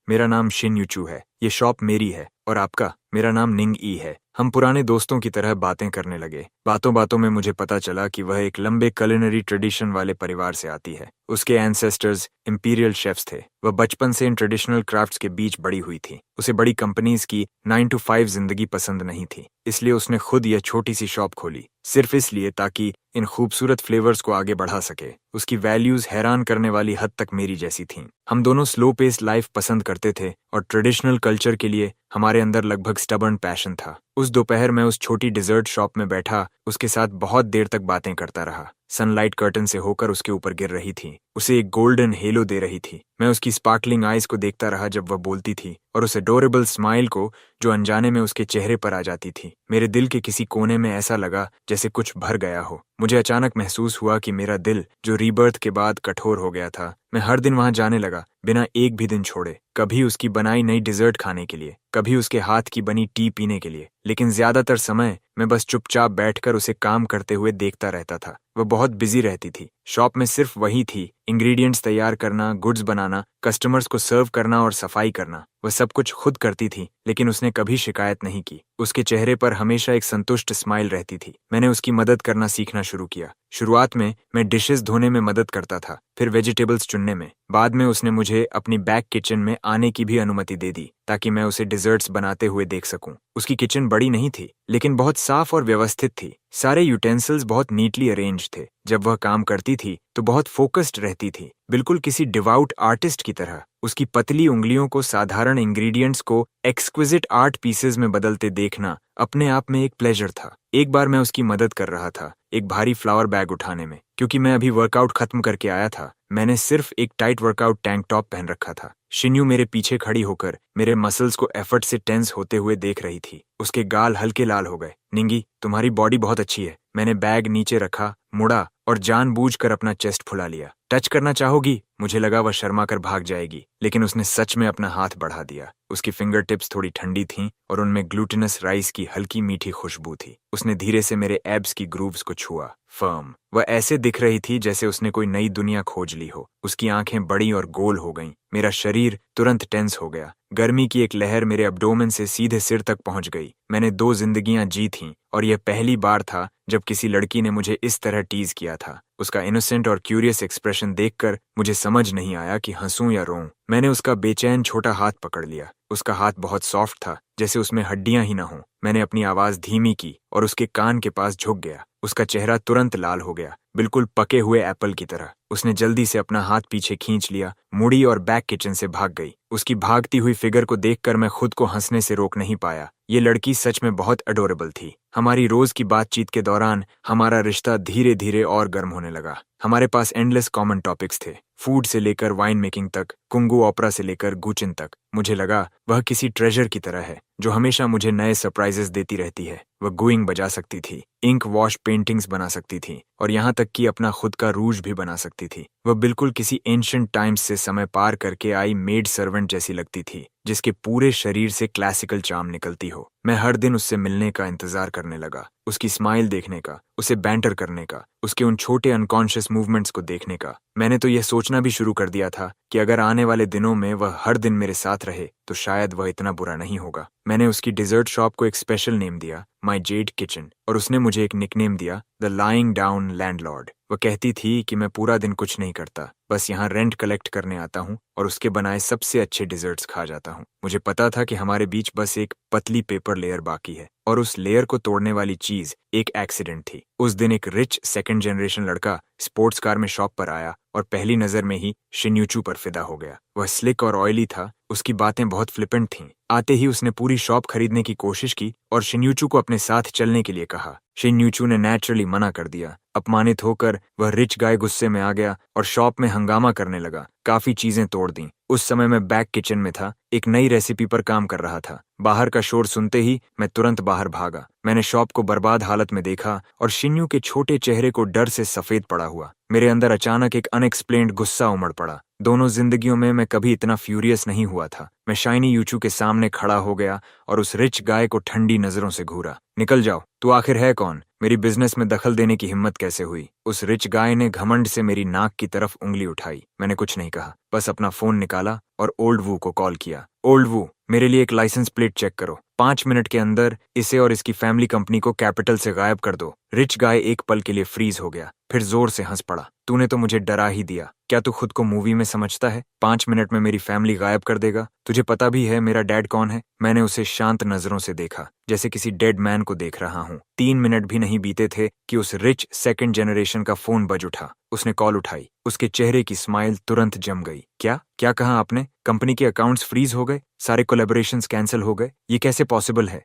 मेरा नाम शिन यूचू है। ये शॉप मेरी है। और आपका? मेरा नाम निंग ई है। हम पुराने दोस्तों की तरह बातें करने लगे। बातों बातों में मुझे पता चला कि वह एक लंबे कुलिनरी ट्रेडिशन वाले परिवार से आती है। उसके एंसेस्टर्स इंपीरियल शेफ्स थे। वह बचपन से इन ट्रेडिशनल क्राफ्ट्स के बीच बड़ी हुई थी। उसे बड़ी कंपनीज की 9 to 5 जिंदगी पसंद नहीं थी, इसलिए उसने खुद यह छोटी सी शॉप खोली। सिर्फ इसलिए ताकि इन खूबसूरत फ्लेवर्स को आगे बढ़ा सके। उसकी वैल्यूज हैरान करने वाली हद तक मेरी जैसी थीं। हम दोनों स्लो पेस लाइफ पसंद करते थे और ट्रेडिशनल कल्चर के लिए हमारे अंदर लगभग स्टबर्न पैशन था। उस दोपहर मैं उस छोटी डिजर्ट शॉप में बैठा उसके साथ बहुत देर तक बातें करता रहा। सनलाइट कर्टन से होकर उसके ऊपर गिर रही थी, उसे एक गोल्डन हेलो दे रही थी। मैं उसकी स्पार्कलिंग आईज को देखता रहा जब वह बोलती थी और उस एडोरेबल स्माइल को जो अनजाने में उसके चेहरे पर आ जाती थी। मेरे दिल के किसी कोने में ऐसा लगा जैसे कुछ भर गया हो। मुझे अचानक महसूस हुआ कि मेरा दिल जो रीबर्थ के बाद कठोर हो गया था, मैं हर दिन वहां जाने लगा बिना एक भी दिन छोड़े। कभी उसकी बनाई नई डिजर्ट खाने के लिए, कभी उसके हाथ की बनी टी पीने के लिए, लेकिन ज्यादातर समय मैं बस चुपचाप बैठकर उसे काम करते हुए देखता रहता था। वह बहुत बिजी रहती थी। शॉप में सिर्फ वही थी, इंग्रेडिएंट्स तैयार करना, गुड्स बनाना, कस्टमर्स को सर्व करना और सफाई करना। वह सब कुछ खुद करती थी, लेकिन उसने कभी शिकायत नहीं की। उसके चेहरे पर हमेशा एक संतुष्ट स्माइल रहती थी। मैंने उसकी मदद करना सीखना शुरू किया। शुरुआत में मैं डिशेस धोने में मदद करता था, फिर वेजिटेबल्स चुनने में। बाद में उसने मुझे अपनी बैक किचन में आने की भी अनुमति दे दी ताकि मैं उसे डिजर्ट्स बनाते हुए देख सकूं। उसकी किचन बड़ी नहीं थी, लेकिन बहुत साफ और व्यवस्थित थी। सारे यूटेंसिल्स बहुत नीटली अरेंज थे। जब वह काम करती थी तो बहुत फोकस्ड रहती थी, बिल्कुल किसी डिवाउट आर्टिस्ट की तरह। उसकी पतली उंगलियों को साधारण इंग्रेडिएंट्स को एक्सक्विजिट आर्ट पीसेज में बदलते देखना अपने आप में एक प्लेजर था। एक बार मैं उसकी मदद कर रहा था एक भारी फ्लावर बैग उठाने में। क्योंकि मैं अभी वर्कआउट खत्म करके आया था, मैंने सिर्फ एक टाइट वर्कआउट टैंक टॉप पहन रखा था। शिन्यू मेरे पीछे खड़ी होकर मेरे मसल्स को एफर्ट से टेंस होते हुए देख रही थी। उसके गाल हल्के लाल हो गए। निंगी, तुम्हारी बॉडी बहुत अच्छी है। मैंने बैग नीचे रखा, मुड़ा और जानबूझकर अपना चेस्ट फुला लिया। टच करना चाहोगी? मुझे लगा वह शर्मा कर भाग जाएगी, लेकिन उसने सच में अपना हाथ बढ़ा दिया। उसकी फिंगर टिप्स थोड़ी ठंडी थीं और उनमें ग्लूटिनस राइस की हल्की मीठी खुशबू थी। उसने धीरे से मेरे एब्स की ग्रूव्स को छुआ। फर्म। वह ऐसे दिख रही थी जैसे उसने कोई नई दुनिया खोज ली हो। उसकी आंखें बड़ी और गोल हो गईं। मेरा शरीर तुरंत टेंस हो गया। गर्मी की एक लहर मेरे एब्डोमेन से सीधे सिर तक पहुंच गई। मैंने 2 जिंदगियां जी थीं और यह पहली बार था जब किसी लड़की ने मुझे इस तरह टीज किया था। उसका इनोसेंट और क्यूरियस एक्सप्रेशन देखकर मुझे समझ नहीं आया कि हंसूं या रोऊं। मैंने उसका बेचैन छोटा हाथ पकड़ लिया। उसका हाथ बहुत सॉफ्ट था, जैसे उसमें हड्डियां ही न हों। मैंने अपनी आवाज धीमी की और उसके कान के पास झुक गया। उसका चेहरा तुरंत लाल हो गया, बिल्कुल पके हुए एप्पल की तरह। उसने जल्दी से अपना हाथ पीछे खींच लिया, मुड़ी और बैक किचन से भाग गई। उसकी भागती हुई फिगर को देखकर मैं खुद को हंसने से रोक नहीं पाया। ये लड़की सच में बहुत अडोरेबल थी। हमारी रोज की बातचीत के दौरान हमारा रिश्ता धीरे धीरे और गर्म होने लगा। हमारे पास एंडलेस कॉमन टॉपिक्स थे, फूड से लेकर वाइन मेकिंग तक, कुंगू ओपेरा से लेकर गुचिन तक। मुझे लगा वह किसी ट्रेजर की तरह है जो हमेशा मुझे नए सरप्राइजेस देती रहती है। वह गुइंग बजा सकती थी, इंक वॉश पेंटिंग्स बना सकती थी और यहाँ तक कि अपना खुद का रूज भी बना सकती थी। वह बिल्कुल किसी एंशिएंट टाइम्स से समय पार करके आई मेड सर्वेंट जैसी लगती थी, जिसके पूरे शरीर से क्लासिकल चार्म निकलती हो। मैं हर दिन उससे मिलने का इंतजार करने लगा, उसकी स्माइल देखने का, उसे बैंटर करने का, उसके उन छोटे अनकॉन्शियस मूवमेंट्स को देखने का। मैंने तो यह सोचना भी शुरू कर दिया था कि अगर आने वाले दिनों में वह हर दिन मेरे साथ रहे तो शायद वह इतना बुरा नहीं होगा। मैंने उसकी डिजर्ट शॉप को एक स्पेशल नेम दिया, माई जेड किचन, और उसने मुझे एक निकनेम दिया, द लाइंग डाउन लैंडलॉर्ड। वह कहती थी कि मैं पूरा दिन कुछ नहीं करता, बस यहाँ रेंट कलेक्ट करने आता हूँ और उसके बनाए सबसे अच्छे डिजर्ट्स खा जाता हूँ। मुझे पता था कि हमारे बीच बस एक पतली पेपर लेयर बाकी है और उस लेयर को तोड़ने वाली चीज एक एक्सीडेंट थी। उस दिन एक रिच सेकंड जनरेशन लड़का स्पोर्ट्स कार में शॉप पर आया और पहली नजर में ही शिन्यूचू पर फिदा हो गया। वह स्लिक और ऑयली था, उसकी बातें बहुत फ्लिपेंट थीं। आते ही उसने पूरी शॉप खरीदने की कोशिश की और शिन्यूचू को अपने साथ चलने के लिए कहा। शिन्यूचू ने नेचुरली मना कर दिया। अपमानित होकर वह रिच गाय गुस्से में आ गया और शॉप में हंगामा करने लगा, काफी चीजें तोड़ दी। उस समय मैं बैक किचन में था, एक नई रेसिपी पर काम कर रहा था। बाहर का शोर सुनते ही मैं तुरंत बाहर भागा। मैंने शॉप को बर्बाद हालत में देखा और शिन्यू के छोटे चेहरे को डर से सफेद पड़ा हुआ। मेरे अंदर अचानक एक अनएक्सप्लेन्ड गुस्सा उमड़ पड़ा। दोनों जिंदगियों में मैं कभी इतना फ्यूरियस नहीं हुआ था। मैं शाइनी यूचू के सामने खड़ा हो गया और उस रिच गाय को ठंडी नजरों से घूरा। निकल जाओ, तू आखिर है कौन? मेरी बिजनेस में दखल देने की हिम्मत कैसे हुई? उस रिच गाय ने घमंड से मेरी नाक की तरफ उंगली उठाई। मैंने कुछ नहीं कहा, बस अपना फोन निकाला और ओल्ड वू को कॉल किया। ओल्ड वू, मेरे लिए एक लाइसेंस प्लेट चेक करो। 5 मिनट के अंदर इसे और इसकी फैमिली कंपनी को कैपिटल से गायब कर दो। रिच गाय एक पल के लिए फ्रीज हो गया, फिर जोर से हंस पड़ा। तूने तो मुझे डरा ही दिया। क्या तू खुद को मूवी में समझता है? 5 मिनट में मेरी फैमिली गायब कर देगा? तुझे पता भी है मेरा डैड कौन है? मैंने उसे शांत नजरों से देखा, जैसे किसी डेड मैन को देख रहा हूँ। 3 मिनट भी नहीं बीते थे कि उस रिच सेकंड जनरेशन का फोन बज उठा। उसने कॉल उठाई। उसके चेहरे की स्माइल तुरंत जम गई। क्या क्या कहा आपने? कंपनी के अकाउंट्स फ्रीज हो गए, सारे कोलैबोरेशंस कैंसिल हो गए? ये कैसे पॉसिबल है?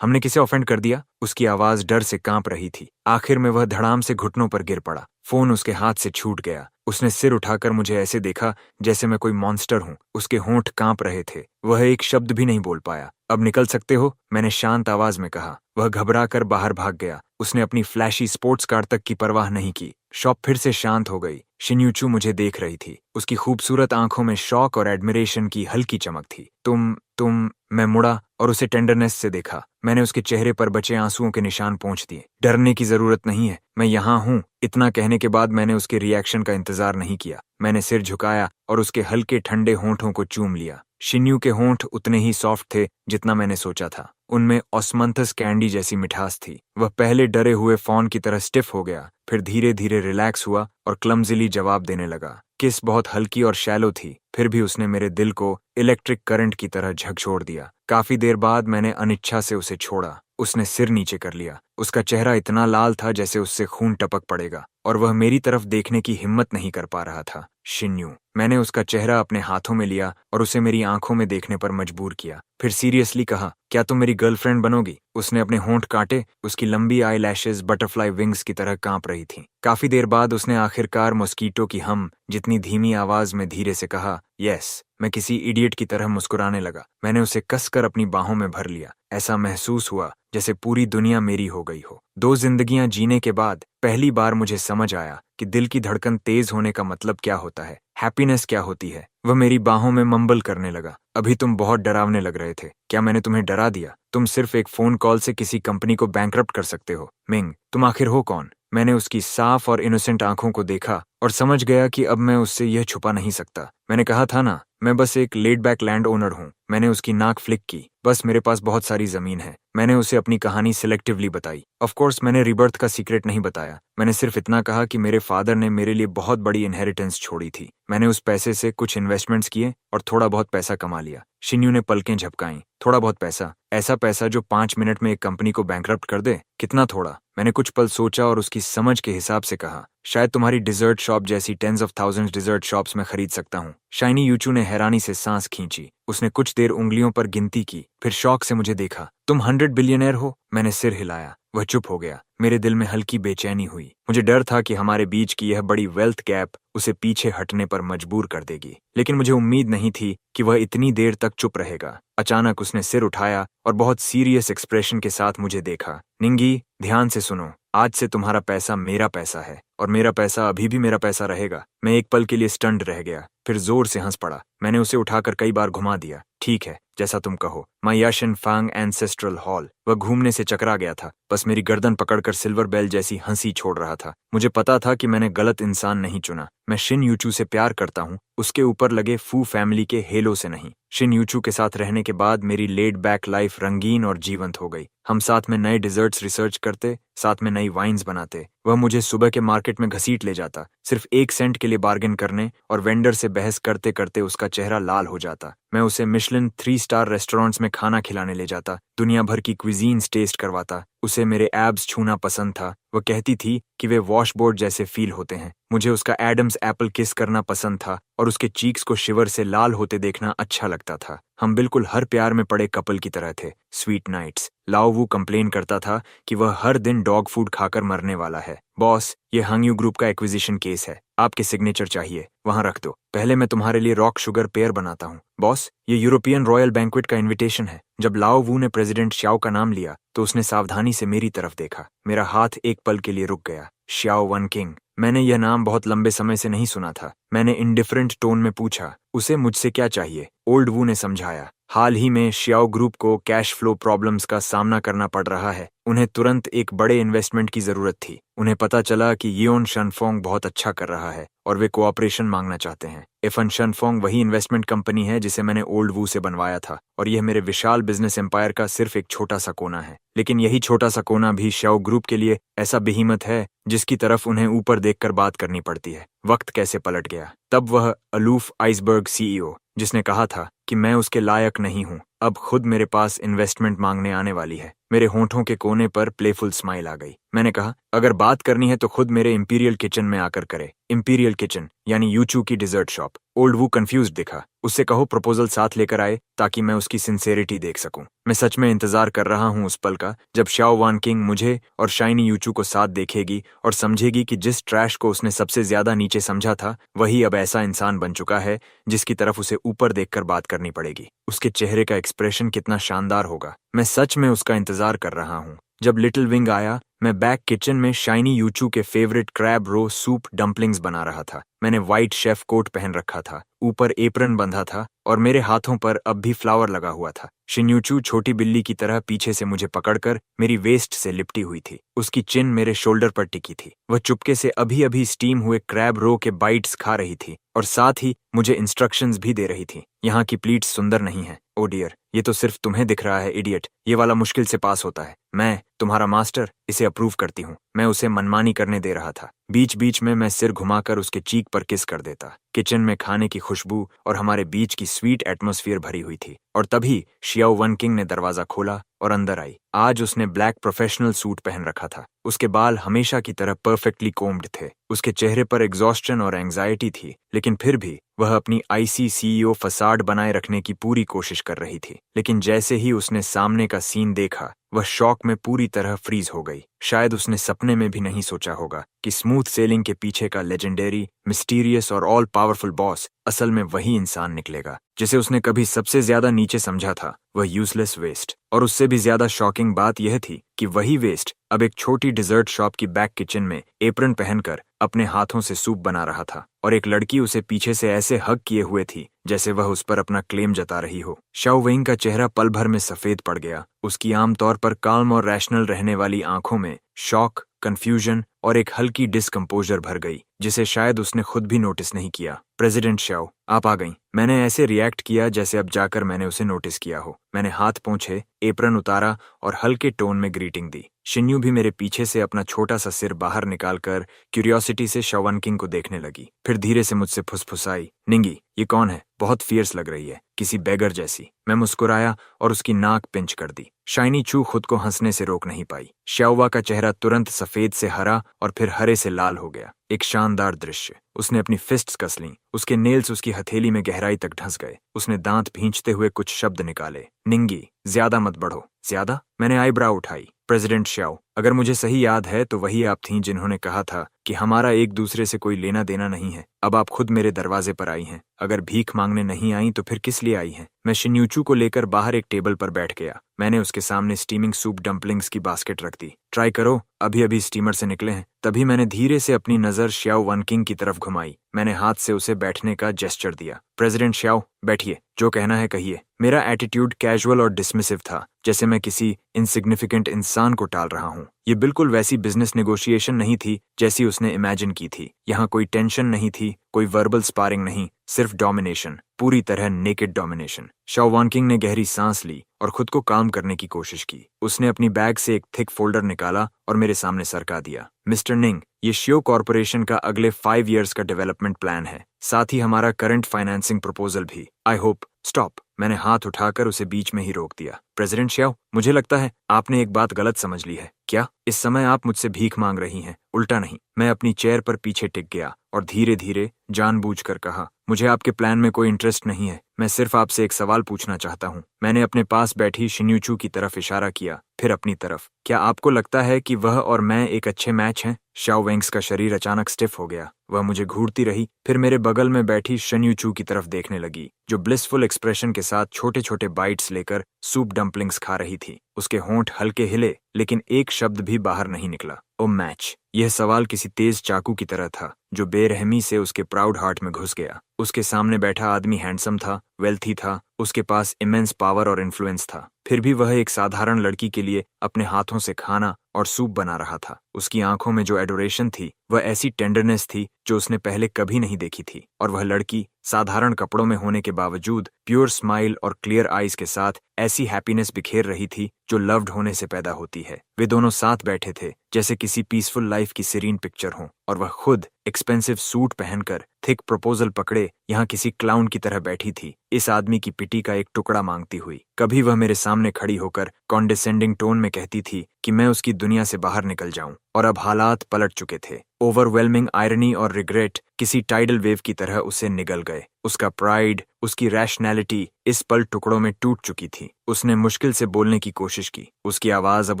हमने किसे ऑफेंड कर दिया? उसकी आवाज डर से कांप रही थी। आखिर में वह धड़ाम से घुटनों पर गिर पड़ा। फोन उसके हाथ से छूट गया। उसने सिर उठाकर मुझे ऐसे देखा जैसे मैं कोई मॉन्स्टर हूं। उसके होंठ कांप रहे थे। वह एक शब्द भी नहीं बोल पाया। अब निकल सकते हो, मैंने शांत आवाज में कहा। वह घबरा कर बाहर भाग गया। उसने अपनी फ्लैशी स्पोर्ट्स कार तक की परवाह नहीं की। शॉप फिर से शांत हो गई। शिन्यूचू मुझे देख रही थी। उसकी खूबसूरत आंखों में शौक और एडमिरेशन की हल्की चमक थी। तुम मैं मुड़ा और उसे टेंडरनेस से देखा। मैंने उसके चेहरे पर बचे आंसुओं के निशान पोंछ दिए। डरने की जरूरत नहीं है, मैं यहाँ हूँ। इतना कहने के बाद मैंने उसके रिएक्शन का इंतजार नहीं किया। मैंने सिर झुकाया और उसके हल्के ठंडे होंठों को चूम लिया। शिन्यू के होंठ उतने ही सॉफ्ट थे जितना मैंने सोचा था। उनमें ऑस्मंथस कैंडी जैसी मिठास थी। वह पहले डरे हुए फॉन की तरह स्टिफ हो गया, फिर धीरे धीरे रिलैक्स हुआ और क्लमजिली जवाब देने लगा। किस बहुत हल्की और शैलो थी, फिर भी उसने मेरे दिल को इलेक्ट्रिक करंट की तरह झकझोर दिया। काफी देर बाद मैंने अनिच्छा से उसे छोड़ा। उसने सिर नीचे कर लिया। उसका चेहरा इतना लाल था जैसे उससे खून टपक पड़ेगा, और वह मेरी तरफ देखने की हिम्मत नहीं कर पा रहा था। शिन्यू, मैंने उसका चेहरा अपने हाथों में लिया और उसे मेरी आंखों में देखने पर मजबूर किया। फिर सीरियसली कहा, क्या तुम मेरी गर्लफ्रेंड बनोगी? उसने अपने होंठ काटे। उसकी लंबी आई लैशेज बटरफ्लाई विंग्स की तरह कांप रही थीं। काफी देर बाद उसने आखिरकार मॉस्कीटो की हम जितनी धीमी आवाज में धीरे से कहा, यस। मैं किसी इडियट की तरह मुस्कुराने लगा। मैंने उसे कसकर अपनी बाहों में भर लिया। ऐसा महसूस हुआ जैसे पूरी दुनिया मेरी हो गई हो। 2 जिंदगियां जीने के बाद पहली बार मुझे समझ आया कि दिल की धड़कन तेज होने का मतलब क्या होता है, हैप्पीनेस क्या होती है। वह मेरी बाहों में मंबल करने लगा। अभी तुम बहुत डरावने लग रहे थे। क्या मैंने तुम्हें डरा दिया? तुम सिर्फ एक फोन कॉल से किसी कंपनी को बैंकरप्ट कर सकते हो। मिंग, तुम आखिर हो कौन? मैंने उसकी साफ और इनोसेंट आंखों को देखा और समझ गया कि अब मैं उससे यह छुपा नहीं सकता। मैंने कहा था ना, मैं बस एक लेड बैक लैंड ओनर हूँ। मैंने उसकी नाक फ्लिक की। बस मेरे पास बहुत सारी जमीन है। मैंने उसे अपनी कहानी सिलेक्टिवली बताई। ऑफ कोर्स मैंने रिबर्थ का सीक्रेट नहीं बताया। मैंने सिर्फ इतना कहा कि मेरे फादर ने मेरे लिए बहुत बड़ी इनहेरिटेंस छोड़ी थी। मैंने उस पैसे से कुछ इन्वेस्टमेंट्स किए और थोड़ा बहुत पैसा कमा लिया। शिन्यू ने पलकें झपकाईं। थोड़ा बहुत पैसा? ऐसा पैसा जो 5 मिनट में एक कंपनी को बैंकरप्ट कर दे? कितना थोड़ा? मैंने कुछ पल सोचा और उसकी समझ के हिसाब से कहा, शायद तुम्हारी डिजर्ट शॉप जैसी tens of thousands dessert shops में खरीद सकता हूँ। शाइनी यूचू ने हैरानी से सांस खींची। उसने कुछ देर उंगलियों पर गिनती की, फिर शौक से मुझे देखा। तुम 100 बिलियनर हो? मैंने सिर हिलाया। वह चुप हो गया। मेरे दिल में हल्की बेचैनी हुई। मुझे डर था कि हमारे बीच की यह बड़ी वेल्थ गैप उसे पीछे हटने पर मजबूर कर देगी, लेकिन मुझे उम्मीद नहीं थी कि वह इतनी देर तक चुप रहेगा। अचानक उसने सिर उठाया और बहुत सीरियस एक्सप्रेशन के साथ मुझे देखा। निंगी, ध्यान से सुनो। आज से तुम्हारा पैसा मेरा पैसा है और मेरा पैसा अभी भी मेरा पैसा रहेगा। मैं एक पल के लिए स्टन्ड रह गया, फिर जोर से हंस पड़ा। मैंने उसे उठाकर कई बार घुमा दिया। ठीक है, जैसा तुम कहो। My Yashan Fang ancestral hall. वह घूमने से चकरा गया था, बस मेरी गर्दन पकड़कर सिल्वर बेल जैसी हंसी छोड़ रहा था। मुझे पता था कि मैंने गलत इंसान नहीं चुना। मैं शिन यूचू से प्यार करता हूँ, उसके ऊपर लगे फू फैमिली के हेलो से नहीं। शिन यूचू के साथ रहने के बाद मेरी लेड बैक लाइफ रंगीन और जीवंत हो गई। हम साथ में नए डिजर्ट्स रिसर्च करते, साथ में नई वाइन्स बनाते। वह मुझे सुबह के मार्केट में घसीट ले जाता, सिर्फ 1 सेंट के लिए बार्गेन करने, और वेंडर से बहस करते करते उसका चेहरा लाल हो जाता। मैं उसे मिशेलिन 3 स्टार रेस्टोरेंट्स में खाना खिलाने ले जाता, दुनिया भर की क्विजीन्स टेस्ट करवाता। उसे मेरे एब्स छूना पसंद था। वह कहती थी कि वे वॉशबोर्ड जैसे फील होते हैं। मुझे उसका एडम्स एप्पल किस करना पसंद था और उसके चीक्स को शिवर से लाल होते देखना अच्छा लगता था। हम बिल्कुल हर प्यार में पड़े कपल की तरह थे। Sweet nights. Lao Wu complain करता था कि वह हर दिन डॉग फूड खाकर मरने वाला है। बॉस, ये हंगयू ग्रुप का एक्विजिशन केस है। आपके सिग्नेचर चाहिए, वहां रख दो। पहले मैं तुम्हारे लिए रॉक शुगर पेयर बनाता हूँ। बॉस, ये यूरोपियन रॉयल बैंक्वेट का इनविटेशन है। जब लाओ वू ने प्रेसिडेंट श्याओ का नाम लिया तो उसने सावधानी से मेरी तरफ देखा। मेरा हाथ एक पल के लिए रुक गया। श्याओ वन किंग। मैंने यह नाम बहुत लंबे समय से नहीं सुना था। मैंने इंडिफरेंट टोन में पूछा, उसे मुझसे क्या चाहिए? ओल्ड वू ने समझाया, हाल ही में श्याओ ग्रुप को कैश फ्लो प्रॉब्लम्स का सामना करना पड़ रहा है। उन्हें तुरंत एक बड़े इन्वेस्टमेंट की जरूरत थी। उन्हें पता चला कि यिओन शनफोंग बहुत अच्छा कर रहा है और वे कोऑपरेशन मांगना चाहते हैं। एफन शनफोंग वही इन्वेस्टमेंट कंपनी है जिसे मैंने ओल्ड वू से बनवाया था और यह मेरे विशाल बिजनेस एम्पायर का सिर्फ एक छोटा सा कोना है। लेकिन यही छोटा सा कोना भी श्याओ ग्रुप के लिए ऐसा बेहिम्मत है जिसकी तरफ उन्हें ऊपर देखकर बात करनी पड़ती है। वक्त कैसे पलट गया। तब वह अलूफ आइसबर्ग सीईओ जिसने कहा था कि मैं उसके लायक नहीं हूं, अब खुद मेरे पास इन्वेस्टमेंट मांगने आने वाली है। मेरे होंठों के कोने पर प्लेफुल स्माइल आ गई। मैंने कहा, अगर बात करनी है तो खुद मेरे इंपीरियल किचन में आकर करे। इंपीरियल किचन यानी यूचू की डिजर्ट शॉप। ओल्ड वू कंफ्यूज्ड दिखा। उससे कहो प्रपोजल साथ लेकर आए ताकि मैं उसकी सिंसेरिटी देख सकूं। मैं सच में इंतजार कर रहा हूं उस पल का जब शाओ वान किंग मुझे और शाइनी यूचू को साथ देखेगी और समझेगी कि जिस ट्रैश को उसने सबसे ज्यादा नीचे समझा था वही अब ऐसा इंसान बन चुका है जिसकी तरफ उसे ऊपर देखकर बात करनी पड़ेगी। उसके चेहरे का एक्सप्रेशन कितना शानदार होगा। मैं सच में उसका इंतजार कर रहा हूं। जब लिटिल विंग आया, मैं बैक किचन में शाइनी यूचू के फेवरेट क्रैब रो सूप डम्पलिंग्स बना रहा था। मैंने व्हाइट शेफ कोट पहन रखा था, ऊपर एप्रन बंधा था और मेरे हाथों पर अब भी फ्लावर लगा हुआ था। शिन्यूचू छोटी बिल्ली की तरह पीछे से मुझे पकड़कर मेरी वेस्ट से लिपटी हुई थी। उसकी चिन मेरे शोल्डर पर टिकी थी। वह चुपके से अभी अभी स्टीम हुए क्रैब रो के बाइट्स खा रही थी और साथ ही मुझे इंस्ट्रक्शंस भी दे रही थी। यहाँ की प्लीट्स सुंदर नहीं है। ओ डियर, ये तो सिर्फ तुम्हें दिख रहा है इडियट। ये वाला मुश्किल से पास होता है। मैं तुम्हारा मास्टर इसे अप्रूव करती हूँ। मैं उसे मनमानी करने दे रहा था। बीच बीच में मैं सिर घुमाकर उसके चीक पर किस कर देता। किचन में खाने की खुशबू और हमारे बीच की स्वीट एटमॉस्फेयर भरी हुई थी और तभी शियाओ वन किंग ने दरवाजा खोला और अंदर आई। आज उसने ब्लैक प्रोफेशनल सूट पहन रखा था। उसके बाल हमेशा की तरह परफेक्टली कोम्ड थे। उसके चेहरे पर एग्जॉस्टन और एंजाइटी थी, लेकिन फिर भी वह अपनी आईसी सीईओ फसाड बनाए रखने की पूरी कोशिश कर रही थी। लेकिन जैसे ही उसने सामने का सीन देखा, वह शॉक में पूरी तरह फ्रीज हो गई। शायद उसने सपने में भी नहीं सोचा होगा कि स्मूथ सेलिंग के पीछे का लेजेंडरी, मिस्टीरियस और ऑल पावरफुल बॉस असल में वही इंसान निकलेगा जिसे उसने कभी सबसे ज्यादा नीचे समझा था, वह यूजलेस वेस्ट। और उससे भी ज्यादा शॉकिंग बात यह थी कि वही वेस्ट अब एक छोटी डिजर्ट शॉप की बैक किचन में एप्रन पहनकर अपने हाथों से सूप बना रहा था और एक लड़की उसे पीछे से ऐसे हग किए हुए थी जैसे वह उस पर अपना क्लेम जता रही हो। शाओ वेंग का चेहरा पल भर में सफेद पड़ गया। उसकी आमतौर पर काल्म और रैशनल रहने वाली आंखों में शॉक, कंफ्यूजन और एक हल्की डिस्कम्पोजर भर गई जिसे शायद उसने खुद भी नोटिस नहीं किया। प्रेसिडेंट शाओ, आप आ गईं। मैंने ऐसे रिएक्ट किया जैसे अब जाकर मैंने उसे नोटिस किया हो। मैंने हाथ पोंछे, एप्रन उतारा और हल्के टोन में ग्रीटिंग दी। शिन्यू भी मेरे पीछे से अपना छोटा सा सिर बाहर निकालकर क्यूरियोसिटी से शाओ किंग को देखने लगी। फिर धीरे से मुझसे फुसफुसाई, निंगी, ये कौन है? बहुत फियर्स लग रही है, किसी बेगर जैसी। मैं मुस्कुराया और उसकी नाक पिंच कर दी। शाइनी चू खुद को हंसने से रोक नहीं पाई। शाओवा का चेहरा तुरंत सफेद से हरा और फिर हरे से लाल हो गया। एक शानदार दृश्य। उसने अपनी फिस्ट्स कस लीं। उसके नेल्स उसकी हथेली में गहराई तक धंस गए। उसने दांत भींचते हुए कुछ शब्द निकाले। निंगी, ज्यादा मत बढ़ो। ज्यादा? मैंने आईब्राउ उठाई। प्रेसिडेंट शाओ, अगर मुझे सही याद है तो वही आप थीं जिन्होंने कहा था कि हमारा एक दूसरे से कोई लेना देना नहीं है। अब आप खुद मेरे दरवाजे पर आई हैं। अगर भीख मांगने नहीं आई तो फिर किस लिए आई हैं? मैं शिन्यूचू को लेकर बाहर एक टेबल पर बैठ गया। मैंने उसके सामने स्टीमिंग सूप डम्पलिंग्स की बास्केट रख दी। ट्राई करो, अभी अभी स्टीमर से निकले हैं। तभी मैंने धीरे से अपनी नजर श्याओ वन किंग की तरफ घुमाई। मैंने हाथ से उसे बैठने का जेस्चर दिया। प्रेसिडेंट श्याओ, बैठिए, जो कहना है कहिए। मेरा एटीट्यूड कैजुअल और डिसमिसिव था, जैसे मैं किसी इनसिग्निफिकेंट इंसान को टाल रहा हूँ। ये बिल्कुल वैसी बिजनेस नेगोशिएशन नहीं थी जैसी उसने इमेजिन की थी। यहाँ कोई टेंशन नहीं थी, कोई वर्बल स्पारिंग नहीं, सिर्फ डोमिनेशन, पूरी तरह नेकेड डोमिनेशन। शाओ वान किंग ने गहरी सांस ली और खुद को काम करने की कोशिश की। उसने अपनी बैग से एक थिक फोल्डर निकाला और मेरे सामने सरका दिया। मिस्टर निंग, ये शियो कॉर्पोरेशन का अगले 5 इयर्स का डेवलपमेंट प्लान है, साथ ही हमारा करंट फाइनेंसिंग प्रपोजल भी। I hope. स्टॉप। मैंने हाथ उठाकर उसे बीच में ही रोक दिया। प्रेसिडेंट श्याओ, मुझे लगता है आपने एक बात गलत समझ ली है। क्या इस समय आप मुझसे भीख मांग रही हैं? उल्टा नहीं। मैं अपनी चेयर पर पीछे टिक गया और धीरे धीरे जानबूझकर कहा, मुझे आपके प्लान में कोई इंटरेस्ट नहीं है। मैं सिर्फ आपसे एक सवाल पूछना चाहता हूँ। मैंने अपने पास बैठी शिन्यूचू की तरफ इशारा किया, फिर अपनी तरफ। क्या आपको लगता है कि वह और मैं एक अच्छे मैच हैं? शाओ वेंग्स का शरीर अचानक स्टिफ हो गया। वह मुझे घूरती रही, फिर मेरे बगल में बैठी शिन्यूचू की तरफ देखने लगी, जो ब्लिसफुल एक्सप्रेशन के साथ छोटे छोटे बाइट्स लेकर सूप डम्पलिंग्स खा रही थी। उसके होंठ हल्के हिले, लेकिन एक शब्द भी बाहर नहीं निकला। ओ मैच। यह सवाल किसी तेज चाकू की तरह था जो बेरहमी से उसके प्राउड हार्ट में घुस गया। उसके सामने बैठा आदमी हैंडसम था, वेल्थी था उसके पास इमेंस पावर और इन्फ्लुएंस था। फिर भी वह एक साधारण लड़की के लिए अपने हाथों से खाना और सूप बना रहा था। उसकी आंखों में जो एडोरेशन थी वह ऐसी टेंडरनेस थी जो उसने पहले कभी नहीं देखी थी। और वह लड़की साधारण कपड़ों में होने के बावजूद प्योर स्माइल और क्लियर आईज के साथ ऐसी हैप्पीनेस बिखेर रही थी जो लव्ड होने से पैदा होती है। वे दोनों साथ बैठे थे जैसे किसी पीसफुल लाइफ की सीरीन पिक्चर हो, और वह खुद एक्सपेंसिव सूट पहनकर थिक प्रपोजल पकड़े यहाँ किसी क्लाउन की तरह बैठी थी, इस आदमी की पिटी का एक टुकड़ा मांगती हुई। कभी वह मेरे सामने खड़ी होकर कॉन्डिसेंडिंग टोन में कहती थी कि मैं उसकी दुनिया से बाहर निकल जाऊं, और अब हालात पलट चुके थे। ओवरवेलमिंग आयरनी और रिग्रेट किसी टाइडल वेव की तरह उसे निगल गए। उसका प्राइड, उसकी रैशनैलिटी इस पल टुकड़ों में टूट चुकी थी। उसने मुश्किल से बोलने की कोशिश की। उसकी आवाज अब